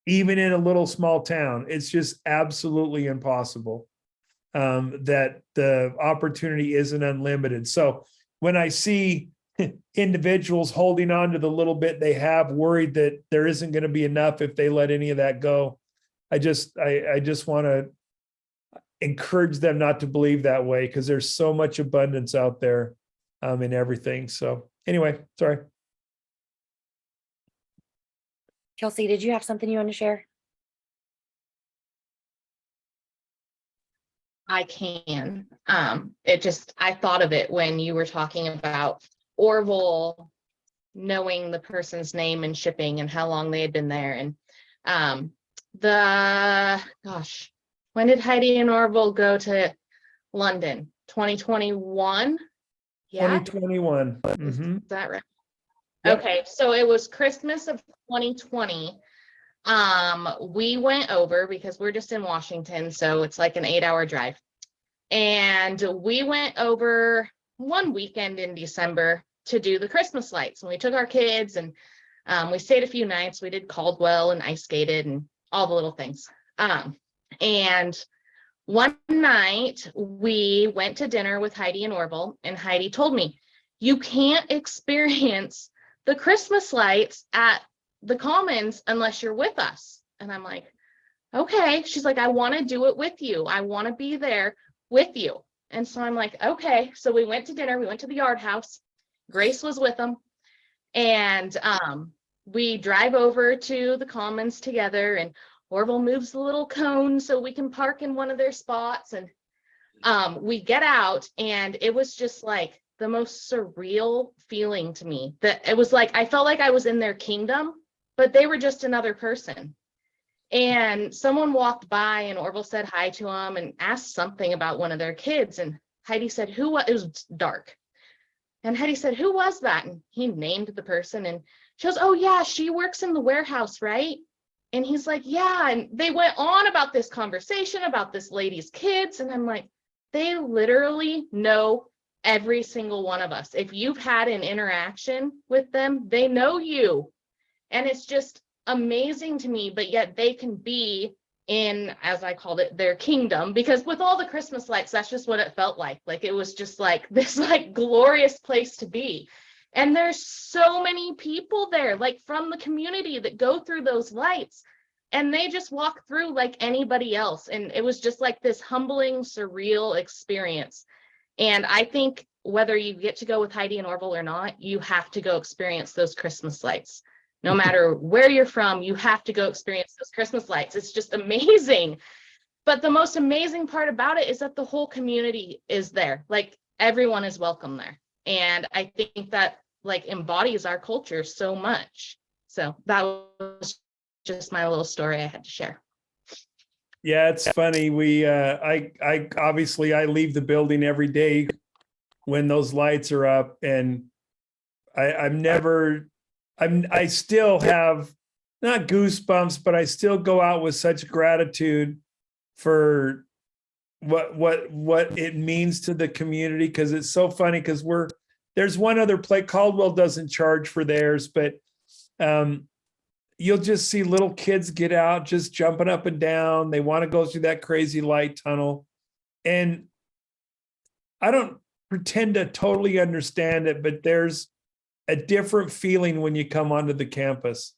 even in a little small town. It's just absolutely impossible. That the opportunity isn't unlimited. So when I see individuals holding on to the little bit they have, worried that there isn't going to be enough if they let any of that go, I just want to encourage them not to believe that way, because there's so much abundance out there in everything. So anyway, sorry. Kelsey, did you have something you want to share? I can. I thought of it when you were talking about Orville knowing the person's name and shipping and how long they had been there. And when did Heidi and Orville go to London? 2021? Yeah. 2021. Mm-hmm. Is that right? Yep. Okay, so it was Christmas of 2020. We went over because we're just in Washington, so it's like an 8-hour drive. And we went over one weekend in December to do the Christmas lights. And we took our kids and we stayed a few nights. We did Caldwell and ice skated and all the little things. And one night we went to dinner with Heidi and Orville, and Heidi told me, you can't experience the Christmas lights at the Commons unless you're with us. And I'm like, okay. She's like, I want to do it with you. I want to be there with you. And so I'm like, okay. So we went to dinner. We went to the Yard House. Grace was with them. And we drive over to the Commons together, and Orville moves the little cone so we can park in one of their spots. And we get out, and it was just like the most surreal feeling to me, that it was like, I felt like I was in their kingdom, but they were just another person. And someone walked by, and Orville said hi to him and asked something about one of their kids. And Heidi said, it was dark. And Heidi said, who was that? And he named the person, and she goes, oh yeah, she works in the warehouse, right? And he's like, yeah. And they went on about this conversation about this lady's kids. And I'm like, they literally know every single one of us. If you've had an interaction with them, they know you. And it's just amazing to me, but yet they can be in, as I called it, their kingdom, because with all the Christmas lights, that's just what it felt like. Like, it was just like this like glorious place to be. And there's so many people there, like from the community, that go through those lights, and they just walk through like anybody else. And it was just like this humbling, surreal experience. And I think whether you get to go with Heidi and Orville or not, you have to go experience those Christmas lights. No matter where you're from, you have to go experience those Christmas lights. It's just amazing. But the most amazing part about it is that the whole community is there. Like, everyone is welcome there. And I think that like embodies our culture so much. So that was just my little story I had to share. Yeah, it's funny. I obviously I leave the building every day when those lights are up, and I still have not goosebumps, but I still go out with such gratitude for what it means to the community. Cause it's so funny, because there's one other place. Caldwell doesn't charge for theirs, but you'll just see little kids get out, just jumping up and down. They want to go through that crazy light tunnel. And I don't pretend to totally understand it, but there's a different feeling when you come onto the campus.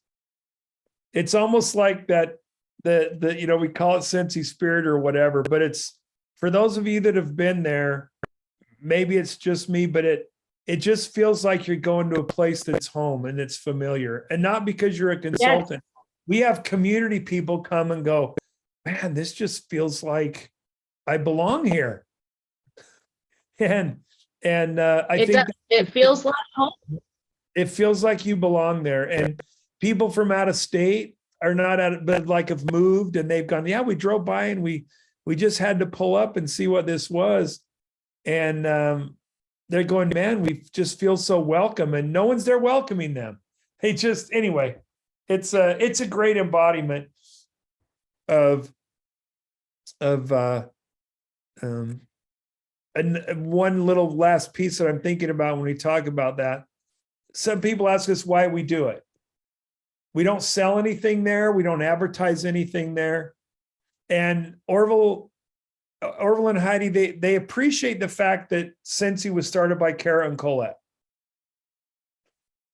It's almost like that, we call it Scentsy spirit or whatever, but it's, for those of you that have been there, maybe it's just me, but it just feels like you're going to a place that's home and it's familiar. And not because you're a consultant. Yes. We have community people come and go, man, this just feels like I belong here. And I think it feels like home. It feels like you belong there. And people from out of state are not out, but like have moved and they've gone, yeah, we drove by and we just had to pull up and see what this was. And they're going, man, we just feel so welcome, and no one's there welcoming them. They just, anyway, it's a great embodiment of and one little last piece that I'm thinking about when we talk about that. Some people ask us why we do it. We don't sell anything there. We don't advertise anything there. And Orville and Heidi, they appreciate the fact that Scentsy was started by Kara and Colette.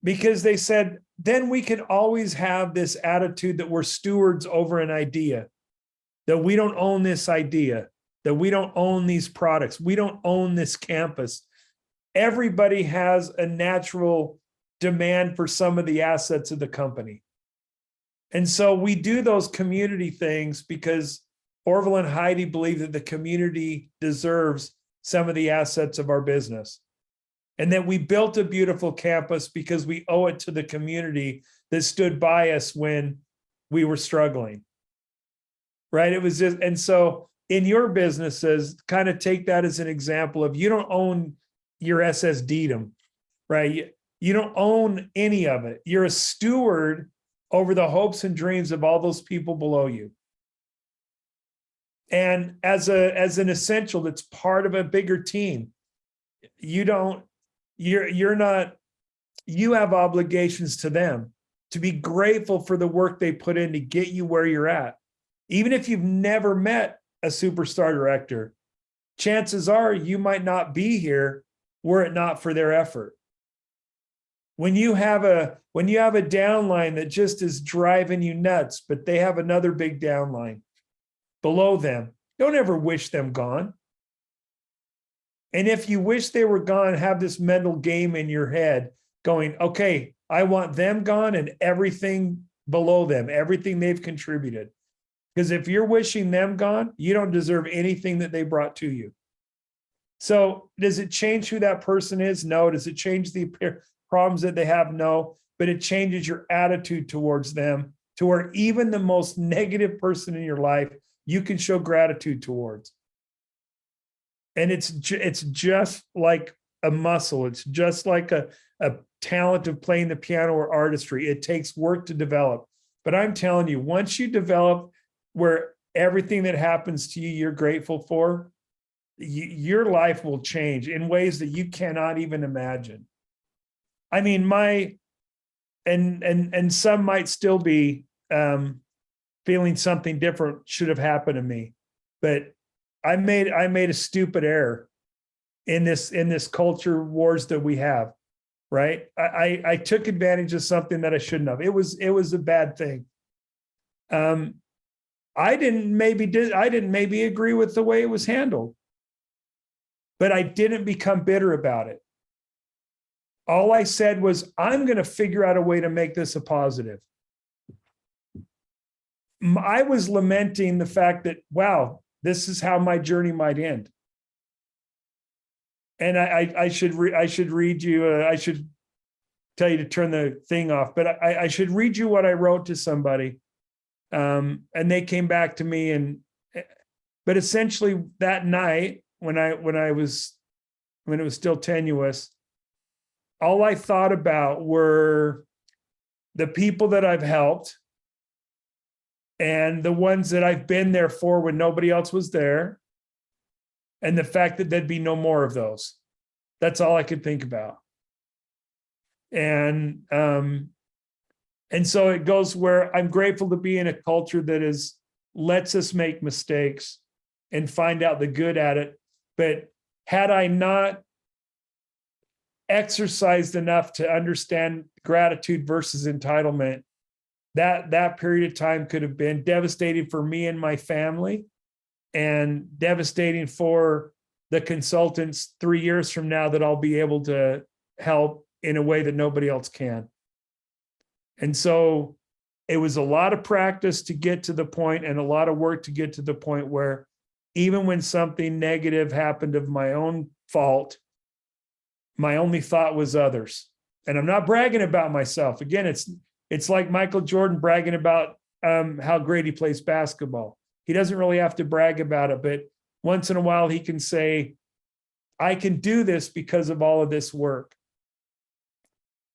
Because they said, then we can always have this attitude that we're stewards over an idea, that we don't own this idea, that we don't own these products, we don't own this campus. Everybody has a natural demand for some of the assets of the company. And so we do those community things because Orville and Heidi believe that the community deserves some of the assets of our business. And that we built a beautiful campus because we owe it to the community that stood by us when we were struggling. Right? It was just, and so in your businesses, kind of take that as an example of, you don't own your SSDdom, right? You don't own any of it. You're a steward over the hopes and dreams of all those people below you. And as an essential that's part of a bigger team, you have obligations to them to be grateful for the work they put in to get you where you're at. Even if you've never met a superstar director, chances are you might not be here were it not for their effort. When you have a downline that just is driving you nuts, but they have another big downline below them, don't ever wish them gone. And if you wish they were gone, have this mental game in your head going, okay, I want them gone and everything below them, everything they've contributed. Because if you're wishing them gone, you don't deserve anything that they brought to you. So does it change who that person is? No. Does it change the problems that they have? No. But it changes your attitude towards them to where even the most negative person in your life, you can show gratitude towards. And it's just like a muscle. It's just like a talent of playing the piano or artistry. It takes work to develop. But I'm telling you, once you develop where everything that happens to you, you're grateful for, your life will change in ways that you cannot even imagine. I mean, and some might still be feeling something different should have happened to me, but I made a stupid error in this culture wars that we have, right? I took advantage of something that I shouldn't have. It was a bad thing. I didn't maybe agree with the way it was handled. but I didn't become bitter about it. All I said was, I'm going to figure out a way to make this a positive. I was lamenting the fact that, wow, this is how my journey might end. And I should read you. I should tell you to turn the thing off, but I should read you what I wrote to somebody. And they came back to me, but essentially that night when it was still tenuous, all I thought about were the people that I've helped and the ones that I've been there for when nobody else was there, and the fact that there'd be no more of those. That's all I could think about. And so it goes where I'm grateful to be in a culture that lets us make mistakes and find out the good at it. But had I not exercised enough to understand gratitude versus entitlement, that period of time could have been devastating for me and my family, and devastating for the consultants 3 years from now that I'll be able to help in a way that nobody else can. And so it was a lot of practice to get to the point, and a lot of work to get to the point where even when something negative happened of my own fault, my only thought was others. And I'm not bragging about myself. Again, it's like Michael Jordan bragging about how great he plays basketball. He doesn't really have to brag about it, but once in a while he can say, I can do this because of all of this work.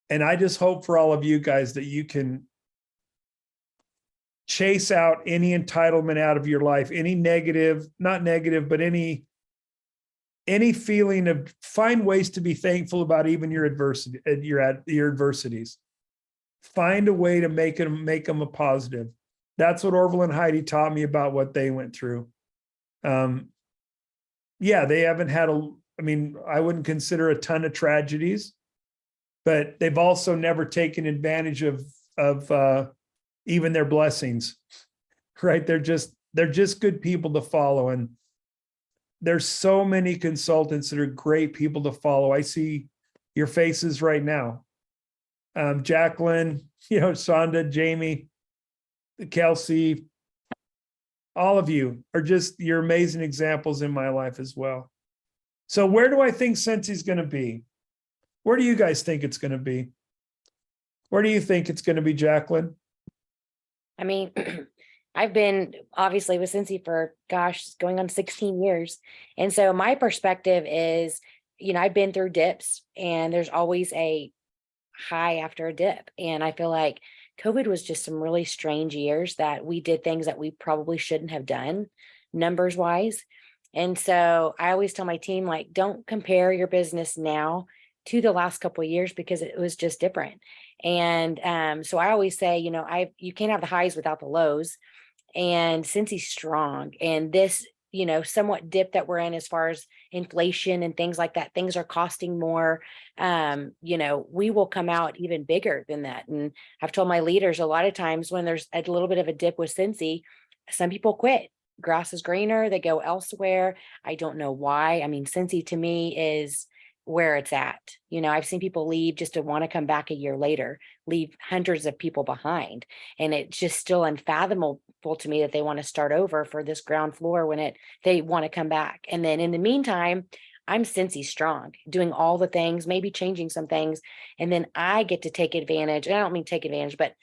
And I just hope for all of you guys that you can chase out any entitlement out of your life, any negative, not negative, but any feeling of, find ways to be thankful about even your adversity, your adversities. Find a way to make them a positive. That's what Orville and Heidi taught me about what they went through. Yeah, they haven't had I wouldn't consider a ton of tragedies, but they've also never taken advantage of even their blessings, right? They're just good people to follow. And there's so many consultants that are great people to follow. I see your faces right now. Jacqueline, Sonda, Jamie, Kelsey, all of you are you're amazing examples in my life as well. So where do I think Scentsy's going to be? Where do you guys think it's going to be? Where do you think it's going to be, Jacqueline? I mean, I've been obviously with Scentsy for, going on 16 years. And so my perspective is, I've been through dips, and there's always a high after a dip. And I feel like COVID was just some really strange years that we did things that we probably shouldn't have done numbers wise. And so I always tell my team, like, don't compare your business now to the last couple of years, because it was just different. And so I always say, you can't have the highs without the lows, and Scensy's strong. And this, somewhat dip that we're in as far as inflation and things like that, things are costing more. We will come out even bigger than that. And I've told my leaders a lot of times when there's a little bit of a dip with Scentsy, some people quit. Grass is greener, they go elsewhere. I don't know why. I mean, Scentsy to me is where it's at. I've seen people leave just to want to come back a year later, leave hundreds of people behind. And it's just still unfathomable to me that they want to start over for this ground floor when they want to come back. And then in the meantime, I'm Scentsy strong, doing all the things, maybe changing some things. And then I get to take advantage. And I don't mean take advantage, but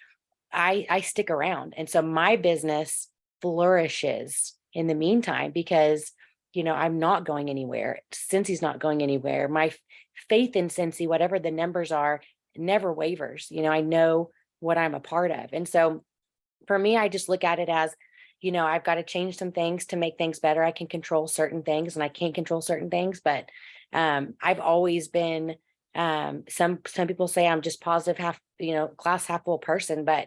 I stick around. And so my business flourishes in the meantime, because I'm not going anywhere. Scentsy's not going anywhere. My faith in Scentsy, whatever the numbers are, never wavers. I know what I'm a part of. And so for me, I just look at it as, I've got to change some things to make things better. I can control certain things and I can't control certain things, but I've always been, some people say I'm just positive glass half full person, but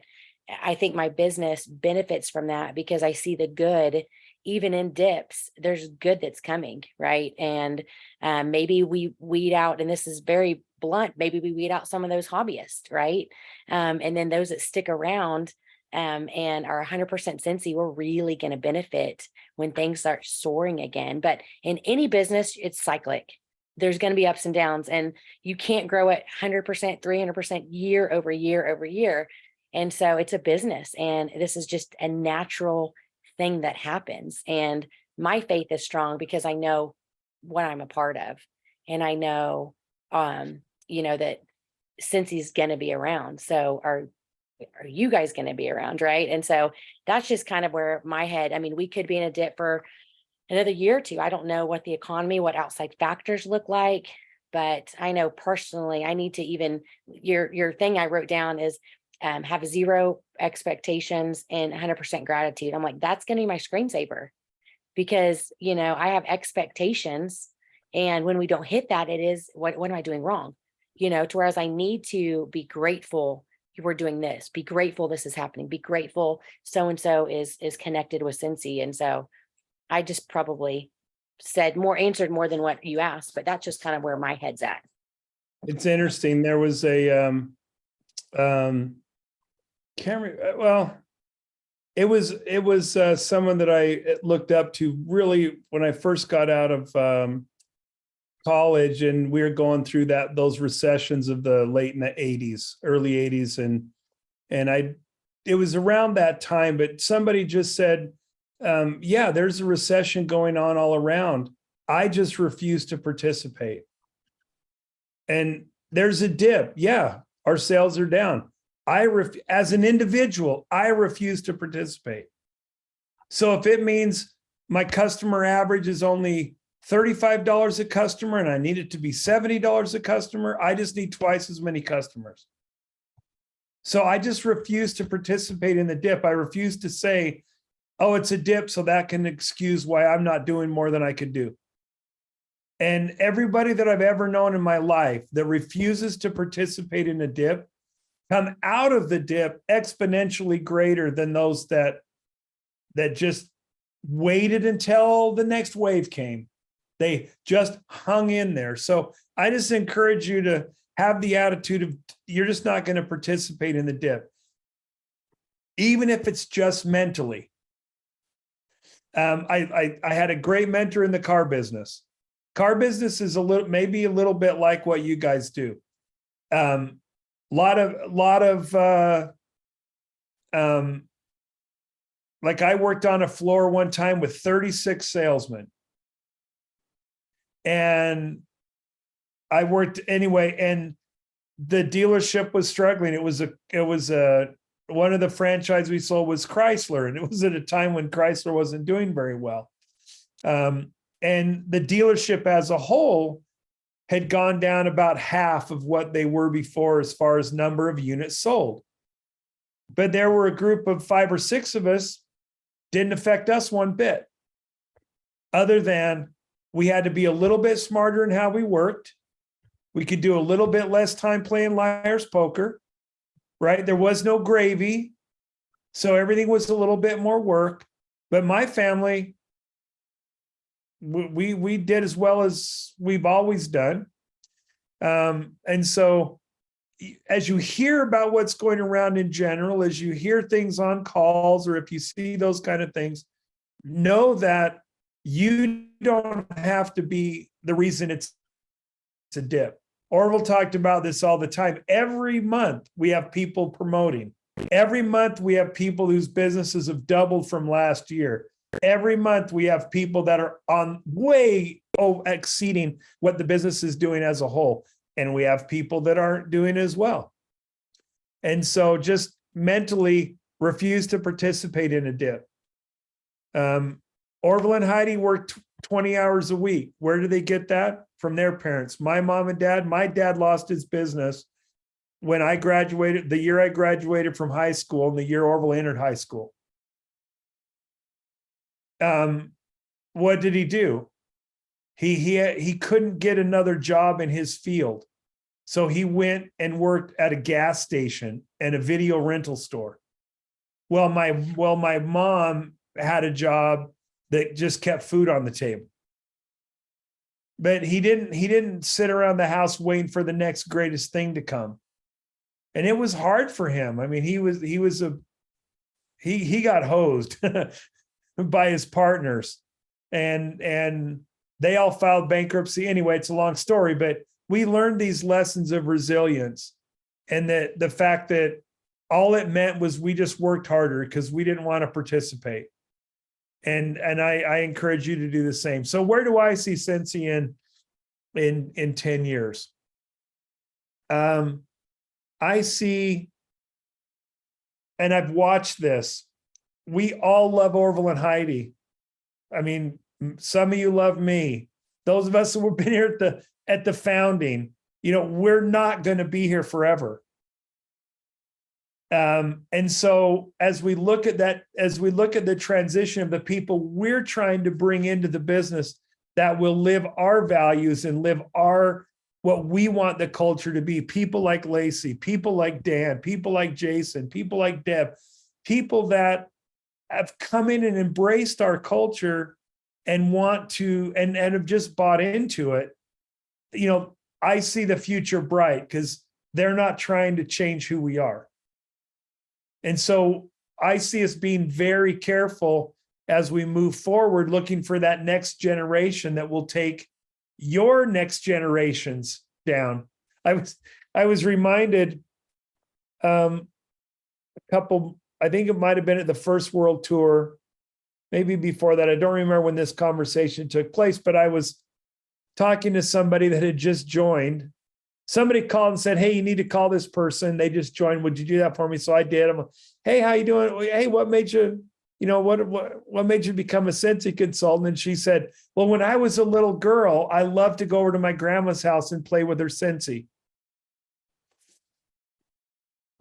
I think my business benefits from that, because I see the good. Even in dips, there's good that's coming, right? And maybe we weed out, and this is very blunt, maybe we weed out some of those hobbyists, right? And then those that stick around, and our 100% Scentsy, we're really going to benefit when things start soaring again. But in any business, it's cyclic. There's going to be ups and downs, and you can't grow at 100%, 300% year over year over year. And so it's a business, and this is just a natural thing that happens. And my faith is strong because I know what I'm a part of, and I know, that Scensy's going to be around. So are you guys going to be around, right? And so that's just kind of where my head, I mean, we could be in a dip for another year or two. I don't know what the economy, what outside factors look like, but I know personally, I need to even, your thing I wrote down is have zero expectations and 100% gratitude. I'm like, that's going to be my screensaver, because, I have expectations, and when we don't hit that, it is, what am I doing wrong? To whereas I need to be grateful we're doing this, be grateful this is happening, be grateful so-and-so is connected with Scentsy. And so I just probably answered more than what you asked, but that's just kind of where my head's at. It's interesting. There was a, it was someone that I looked up to really when I first got out of, college, and we were going through those recessions of the late 80s, early 80s. And it was around that time, but somebody just said, yeah, there's a recession going on all around. I just refuse to participate. And there's a dip. Yeah, our sales are down. As an individual, I refuse to participate. So if it means my customer average is only $35 a customer and I need it to be $70 a customer, I just need twice as many customers. So I just refuse to participate in the dip. I refuse to say, oh, it's a dip, so that can excuse why I'm not doing more than I could do. And everybody that I've ever known in my life that refuses to participate in a dip come out of the dip exponentially greater than those that just waited until the next wave came. They just hung in there. So I just encourage you to have the attitude of you're just not going to participate in the dip, even if it's just mentally. I had a great mentor in the car business. Car business is maybe a little bit like what you guys do. Lot of like I worked on a floor one time with 36 salesmen. And I worked anyway, and the dealership was struggling. It was one of the franchise we sold was Chrysler, and it was at a time when Chrysler wasn't doing very well. And the dealership as a whole had gone down about half of what they were before as far as number of units sold. But there were a group of 5 or 6 of us, didn't affect us one bit, other than we had to be a little bit smarter in how we worked. We could do a little bit less time playing liar's poker, right? There was no gravy. So everything was a little bit more work. But my family, we did as well as we've always done. And so as you hear about what's going around in general, as you hear things on calls, or if you see those kind of things, know that you don't have to be the reason it's a dip. Orville talked about this all the time. Every month we have people promoting. Every month we have people whose businesses have doubled from last year. Every month we have people that are on way exceeding what the business is doing as a whole. And we have people that aren't doing as well. And so just mentally refuse to participate in a dip. Orville and Heidi worked 20 hours a week. Where do they get that? From their parents. My mom and dad, my dad lost his business when I graduated, the year I graduated from high school and the year Orville entered high school. What did he do? He couldn't get another job in his field. So he went and worked at a gas station and a video rental store. Well, my mom had a job that just kept food on the table. But he didn't sit around the house waiting for the next greatest thing to come. And it was hard for him. I mean, he was he got hosed by his partners, and they all filed bankruptcy. Anyway, it's a long story, but we learned these lessons of resilience, and that the fact that all it meant was we just worked harder because we didn't want to participate. And I encourage you to do the same. So where do I see Scentsy in 10 years? I see, and I've watched this, we all love Orville and Heidi. I mean, some of you love me. Those of us who have been here at the founding, we're not going to be here forever. And so as we look at that, as we look at the transition of the people we're trying to bring into the business that will live our values and live what we want the culture to be, people like Lacey, people like Dan, people like Jason, people like Deb, people that have come in and embraced our culture and want to, and have just bought into it. I see the future bright because they're not trying to change who we are. And so I see us being very careful as we move forward, looking for that next generation that will take your next generations down. I was reminded a couple, I think it might have been at the first World Tour, maybe before that. I don't remember when this conversation took place, but I was talking to somebody that had just joined. Somebody called and said, "Hey, you need to call this person. They just joined. Would you do that for me?" So I did. I'm like, "Hey, how you doing? Hey, what made you, what made you become a Scentsy consultant?" And she said, "Well, when I was a little girl, I loved to go over to my grandma's house and play with her Scentsy."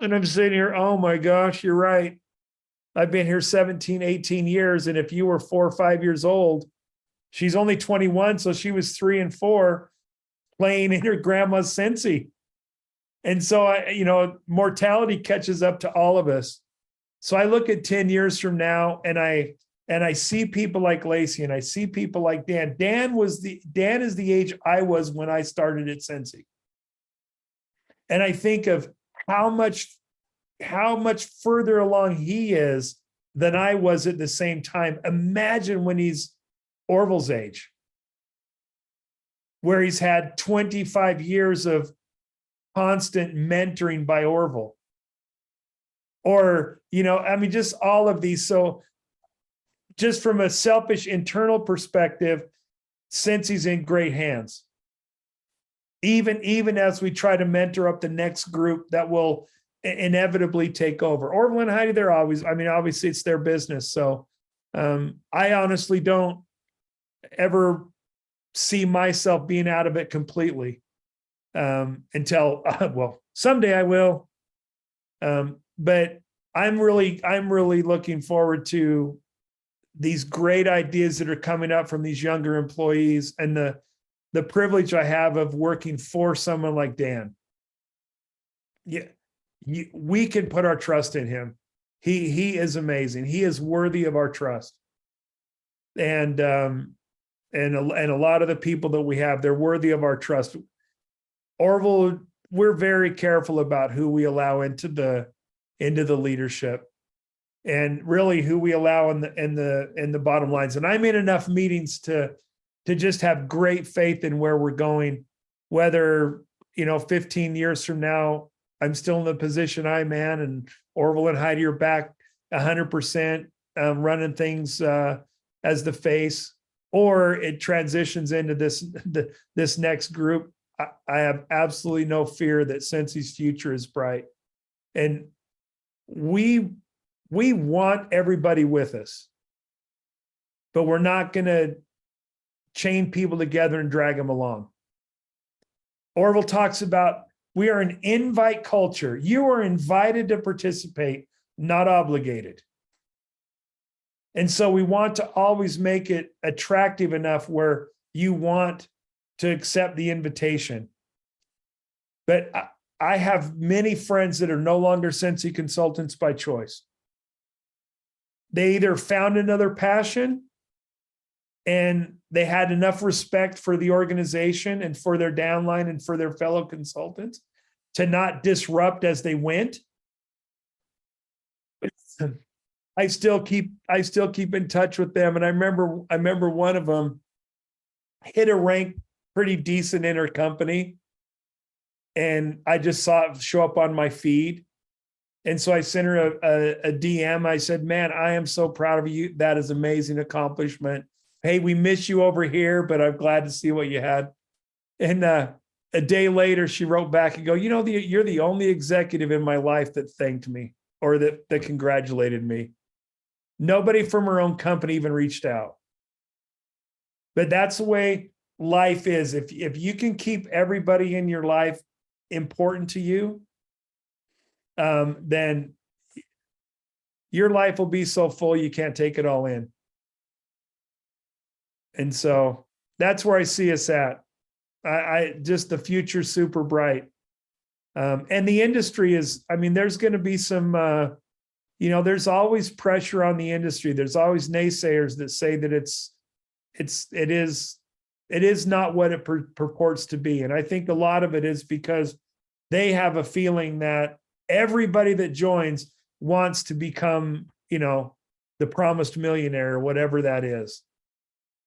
And I'm sitting here, oh my gosh, you're right. I've been here 17, 18 years. And if you were 4 or 5 years old, she's only 21. So she was 3 and 4 playing in her grandma's Scentsy. And so, mortality catches up to all of us. So I look at 10 years from now and I see people like Lacey and I see people like Dan. Dan is the age I was when I started at Scentsy. And I think of how much further along he is than I was at the same time. Imagine when he's Orville's age, where he's had 25 years of constant mentoring by Orville. Or, just all of these. So just from a selfish internal perspective, Scentsy in great hands. Even as we try to mentor up the next group that will inevitably take over. Orville and Heidi, they're always, obviously it's their business. So I honestly don't ever see myself being out of it completely until, well, someday I will. But I'm really looking forward to these great ideas that are coming up from these younger employees and the privilege I have of working for someone like Dan. Yeah, we can put our trust in him. He is amazing. He is worthy of our trust. And a lot of the people that we have, they're worthy of our trust. Orville, we're very careful about who we allow into the leadership, and really who we allow in the bottom lines. And I'm in enough meetings to just have great faith in where we're going, whether 15 years from now I'm still in the position I'm in, and Orville and Heidi are back 100% running things as the face, or it transitions into this next group. I have absolutely no fear that Scentsy's future is bright, and we want everybody with us, but we're not going to chain people together and drag them along. Orville talks about, we are an invite culture. You are invited to participate, not obligated. And so we want to always make it attractive enough where you want to accept the invitation. But I have many friends that are no longer Scentsy consultants by choice. They either found another passion and they had enough respect for the organization and for their downline and for their fellow consultants to not disrupt as they went. I still keep in touch with them. And I remember one of them hit a rank pretty decent in her company. And I just saw it show up on my feed. And so I sent her a DM. I said, man, I am so proud of you. That is amazing accomplishment. Hey, we miss you over here, but I'm glad to see what you had. And a day later, she wrote back and go, you're the only executive in my life that thanked me or that congratulated me. Nobody from her own company even reached out. But that's the way life is. If you can keep everybody in your life important to you, then your life will be so full you can't take it all in. And so that's where I see us at. I just the future's super bright. And the industry is, there's going to be some, there's always pressure on the industry. There's always naysayers that say that it is not what it purports to be. And I think a lot of it is because they have a feeling that everybody that joins wants to become, the promised millionaire or whatever that is.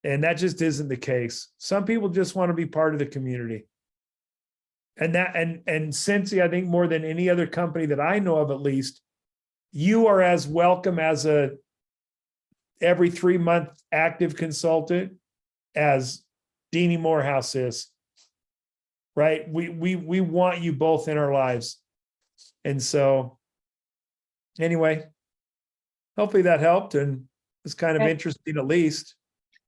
And that just isn't the case. Some people just want to be part of the community. And Scentsy, I think more than any other company that I know of, at least, you are as welcome as every 3-month active consultant as Deanie Morehouse is. Right? We want you both in our lives. And so anyway, hopefully that helped and it's kind of interesting at least.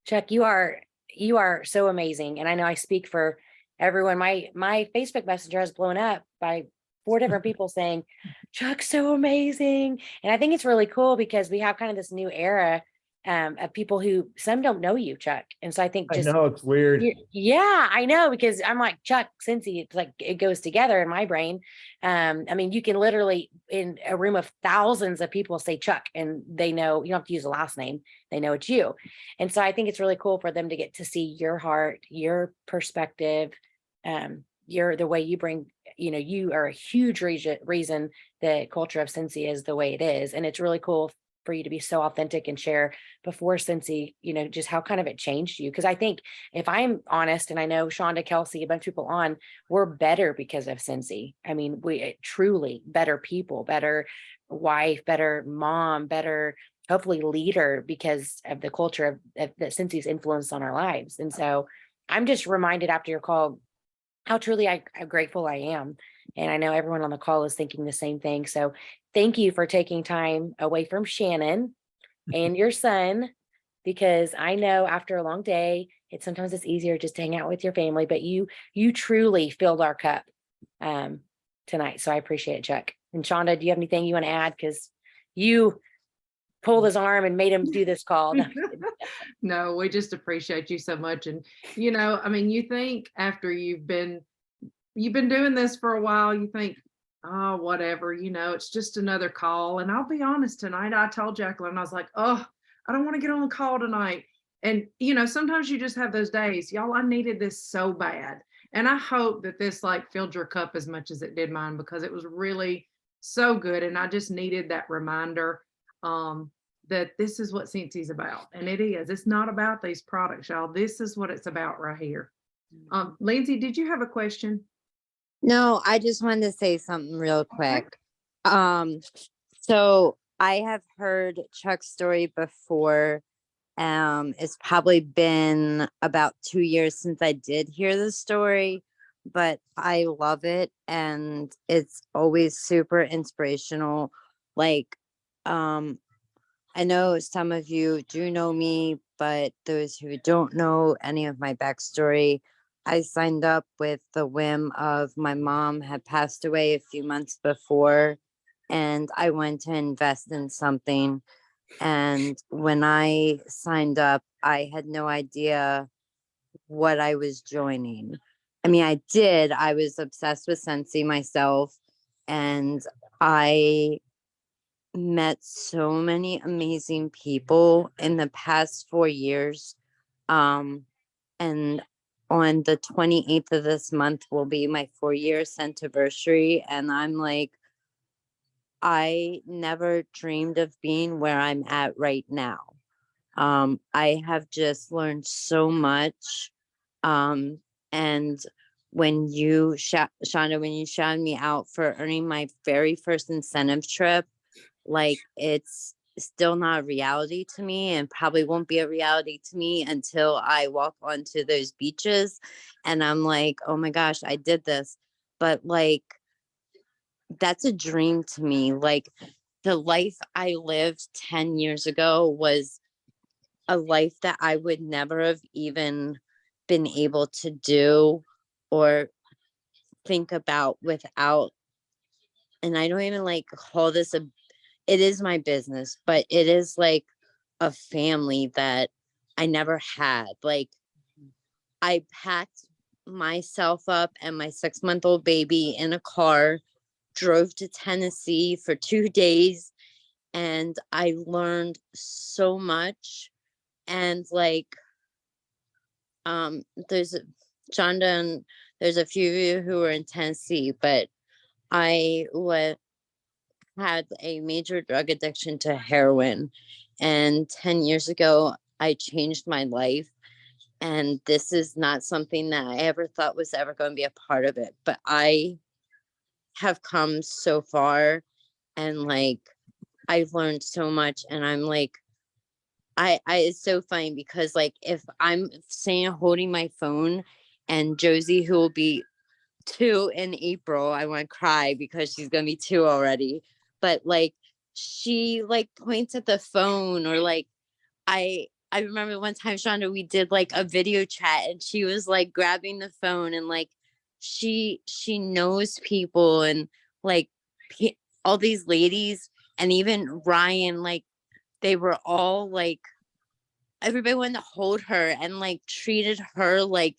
Chuck, you are so amazing. And I know I speak for everyone. My Facebook Messenger has blown up by 4 different people saying, Chuck's so amazing. And I think it's really cool because we have kind of this new era of people who some don't know you, Chuck. And so I think I know it's weird. Yeah, I know, because I'm like, Chuck, Scentsy, it's like it goes together in my brain. You can literally in a room of thousands of people say Chuck and they know you don't have to use a last name. They know it's you. And so I think it's really cool for them to get to see your heart, your perspective, the way you bring, you are a huge reason the culture of Scentsy is the way it is. And it's really cool for you to be so authentic and share before Scentsy, just how kind of it changed you. Because I think if I'm honest, and I know Shonda, Kelsey, a bunch of people on, we're better because of Scentsy. We truly better people, better wife, better mom, better hopefully leader because of the culture of that Scentsy's influence on our lives. And so I'm just reminded after your call how truly I'm grateful I am. And I know everyone on the call is thinking the same thing. So thank you for taking time away from Shannon and your son, because I know after a long day, sometimes it's easier just to hang out with your family, but you truly filled our cup tonight. So I appreciate it, Chuck. And Shonda, do you have anything you want to add? Because you pulled his arm and made him do this call. No, we just appreciate you so much. And, you think after you've been doing this for a while, you think, oh, whatever, it's just another call. And I'll be honest, tonight, I told Jacqueline, I was like, oh, I don't want to get on the call tonight. And, sometimes you just have those days. Y'all, I needed this so bad. And I hope that this filled your cup as much as it did mine, because it was really so good. And I just needed that reminder that this is what Scentsy's about. And it is. It's not about these products, y'all. This is what it's about right here. Lindsay, did you have a question? No, I just wanted to say something real quick. So I have heard Chuck's story before. It's probably been about 2 years since I did hear the story, but I love it. And it's always super inspirational. I know some of you do know me, but those who don't know any of my backstory, I signed up with the whim of my mom had passed away a few months before, and I went to invest in something. And when I signed up, I had no idea what I was joining. I did. I was obsessed with Scentsy myself, and I met so many amazing people in the past 4 years. And on the 28th of this month will be my 4-year anniversary. And I'm like, I never dreamed of being where I'm at right now. I have just learned so much. And when you, Shonda, when you shouted me out for earning my very first incentive trip, like it's still not a reality to me and probably won't be a reality to me until I walk onto those beaches and I'm like, oh my gosh, I did this. But like, that's a dream to me. Like the life I lived 10 years ago was a life that I would never have even been able to do or think about without. And I don't even like call this it is my business, but it is like a family that I never had. Like I packed myself up and my 6-month-old baby in a car, drove to Tennessee for 2 days, and I learned so much. And like, there's Shonda and there's a few of you who were in Tennessee, but I had a major drug addiction to heroin. And 10 years ago, I changed my life. And this is not something that I ever thought was ever going to be a part of it. But I have come so far and like I've learned so much. And I'm like, I it's so funny because like if I'm saying holding my phone and Josie, who will be 2 in April, I want to cry because she's gonna be 2 already. But like she like points at the phone or like I remember one time, Shonda, we did like a video chat and she was like grabbing the phone and like she knows people and like all these ladies and even Ryan, like they were all like everybody wanted to hold her and like treated her like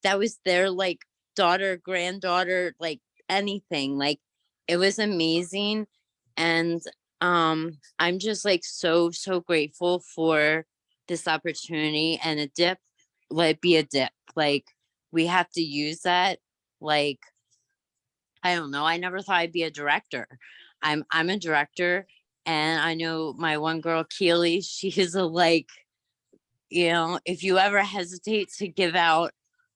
that was their like daughter, granddaughter, like anything. Like it was amazing. And I'm just like so grateful for this opportunity and a dip, let it be a dip. Like we have to use that. Like I don't know. I never thought I'd be a director. I'm a director and I know my one girl, Keely, she is a like, you know, if you ever hesitate to give out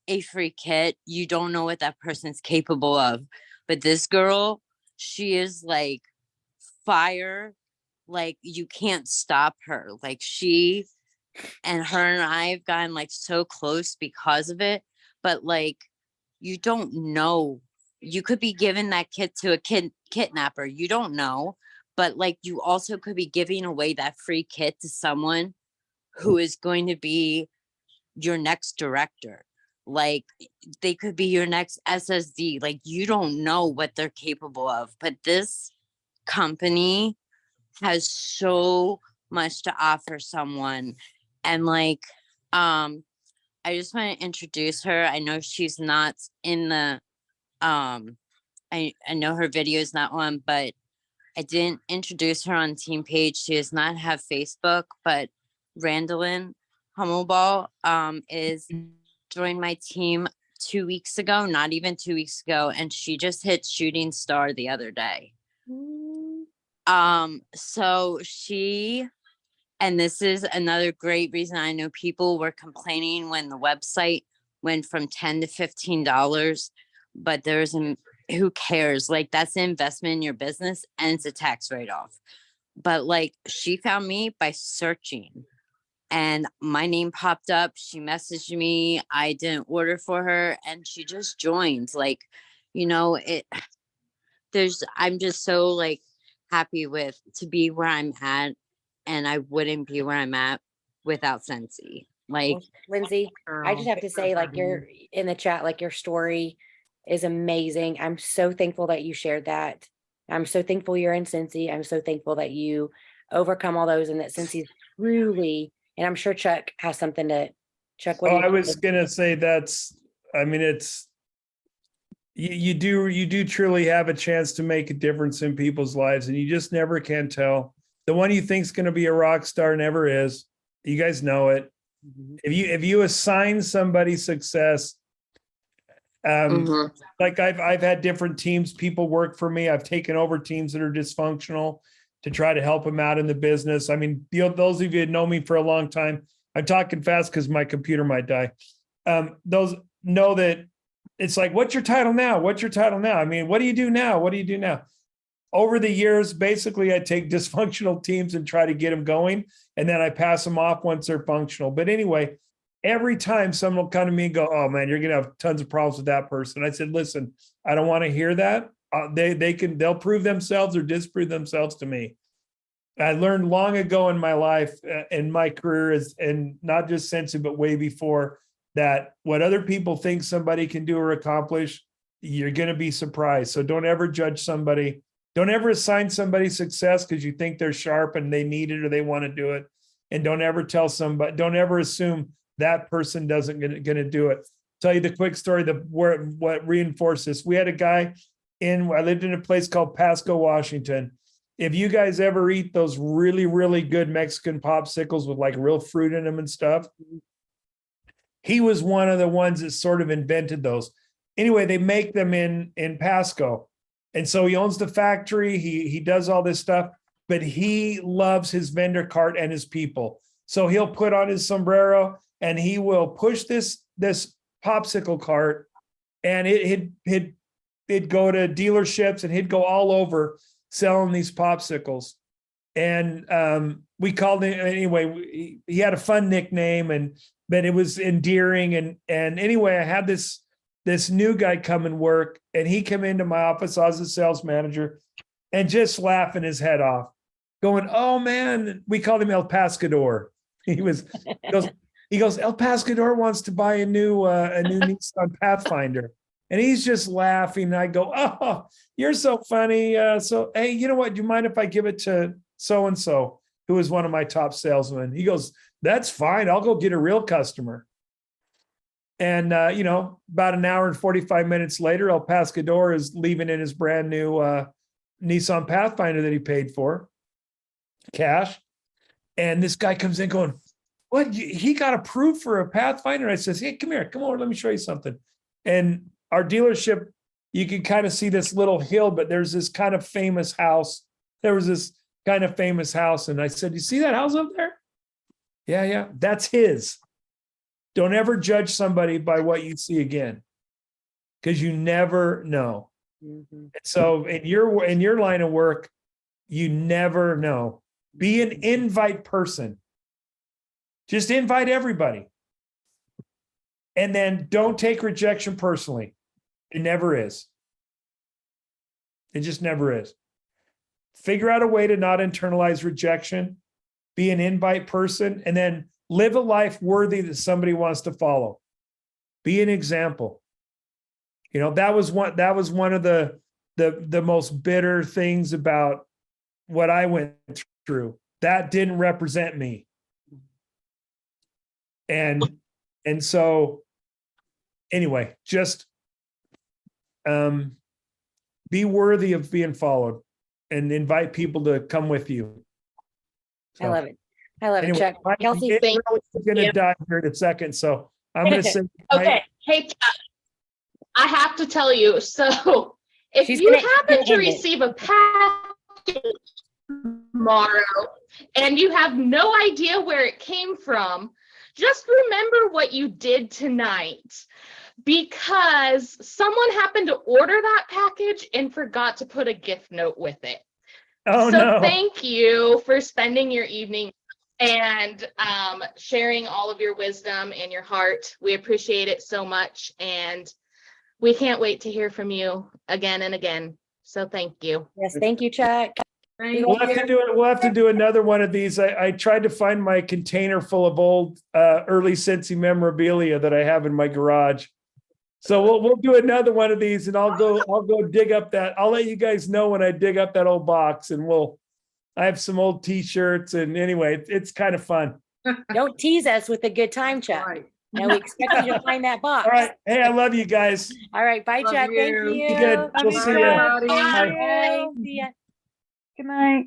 a free kit, you don't know what that person's capable of. But this girl, she is like fire. Like you can't stop her. Like she and her and I have gotten like so close because of it. But like you don't know. You could be giving that kit to a kidnapper. You don't know. But like you also could be giving away that free kit to someone who is going to be your next director. Like they could be your next SSD. Like you don't know what they're capable of. But this company has so much to offer someone. And like, I just want to introduce her. I know she's not in the, I know her video is not on, but I didn't introduce her on team page. She does not have Facebook, but Randolyn Hummelball is joined my team 2 weeks ago, not even 2 weeks ago, and she just hit shooting star the other day. So she, and this is another great reason I know people were complaining when the website went from $10 to $15, but there's who cares? Like that's an investment in your business and it's a tax write-off. But like she found me by searching and my name popped up. She messaged me. I didn't order for her and she just joined. Like, you know, I'm just so like happy to be where I'm at. And I wouldn't be where I'm at without Scentsy. Like Well, Lindsay, I just have to say, like you're in the chat, like your story is amazing. I'm so thankful that you shared that. I'm so thankful you're in Scentsy. I'm so thankful that you overcome all those and that Scentsy truly, and I'm sure Chuck has something to, Chuck, what Oh, do you I was gonna say I mean, it's, you do truly have a chance to make a difference in people's lives and you just never can tell. The one you think's gonna be a rock star never is. You guys know it. If you assign somebody success, Mhm. Like I've had different teams, people work for me. I've taken over teams that are dysfunctional to try to help them out in the business. I mean, those of you that know me for a long time, I'm talking fast because my computer might die. Those know that it's like, what's your title now? What's your title now? I mean, what do you do now? What do you do now? Over the years, basically, I take dysfunctional teams and try to get them going, and then I pass them off once they're functional. But anyway, every time someone will come to me and go, "Oh man, you're gonna have tons of problems with that person," I said, "Listen, I don't want to hear that. They'll prove themselves or disprove themselves to me." I learned long ago in my life, in my career, and not just Scentsy, but way before, that what other people think somebody can do or accomplish, you're going to be surprised. So don't ever judge somebody. Don't ever assign somebody success because you think they're sharp and they need it or they want to do it. And don't ever don't ever assume that person doesn't going to do it. Tell you the quick story, what reinforced this. We had a guy I lived in a place called Pasco, Washington. If you guys ever eat those really, really good Mexican popsicles with like real fruit in them and stuff, he was one of the ones that sort of invented those. Anyway, they make them in Pasco. And so he owns the factory. He does all this stuff, but he loves his vendor cart and his people. So he'll put on his sombrero and he will push this popsicle cart, and he'd go to dealerships and he'd go all over selling these popsicles. And we called him anyway. He had a fun nickname, but it was endearing. And anyway, I had this new guy come and work, and he came into my office. I was a sales manager, and just laughing his head off, going, "Oh man," we called him El Pascador. He goes, "El Pascador wants to buy a new Nissan Pathfinder." And he's just laughing. And I go, "Oh, you're so funny. So, hey, you know what? Do you mind if I give it to so-and-so, who is one of my top salesmen?" He goes, "That's fine. I'll go get a real customer." And, about an hour and 45 minutes later, El Pascador is leaving in his brand new Nissan Pathfinder that he paid for cash. And this guy comes in going, "What? He got approved for a Pathfinder?" I says, "Hey, come here. Come over. Let me show you something." And our dealership, you can kind of see this little hill, but there's this kind of famous house. There was this kind of famous house. And I said, "You see that house up there?" Yeah, that's his. Don't ever judge somebody by what you see again, because you never know. Mm-hmm. So in your line of work, you never know. Be an invite person. Just invite everybody. And then don't take rejection personally. It never is. It just never is. Figure out a way to not internalize rejection. Be an invite person, and then live a life worthy that somebody wants to follow. Be an example. That was one of the most bitter things about what I went through. That didn't represent me. And so anyway, just be worthy of being followed and invite people to come with you. So, I love it. Anyway, Chuck. Kelsey, it's really going to die here in a second. So I'm going to say, Okay. Hey, Chuck, I have to tell you. So if She's you gonna happen to end it. receive a package tomorrow and you have no idea where it came from, just remember what you did tonight, because someone happened to order that package and forgot to put a gift note with it. oh So no. thank you for spending your evening and sharing all of your wisdom and your heart. We appreciate it so much, and we can't wait to hear from you again and again. So thank you. yes, thank you, Chuck. We'll have to do another one of these. I tried to find my container full of old early Scentsy memorabilia that I have in my garage. So we'll do another one of these, and I'll go dig up that. I'll let you guys know when I dig up that old box, and I have some old t-shirts, and anyway, it's kind of fun. Don't tease us with a good time, Chuck. Right. Now we expect you to find that box. All right. Hey, I love you guys. All right. Bye, Love Chuck. you. Thank you. Be good. We'll see you. Bye. Bye. Bye. See ya. Good night.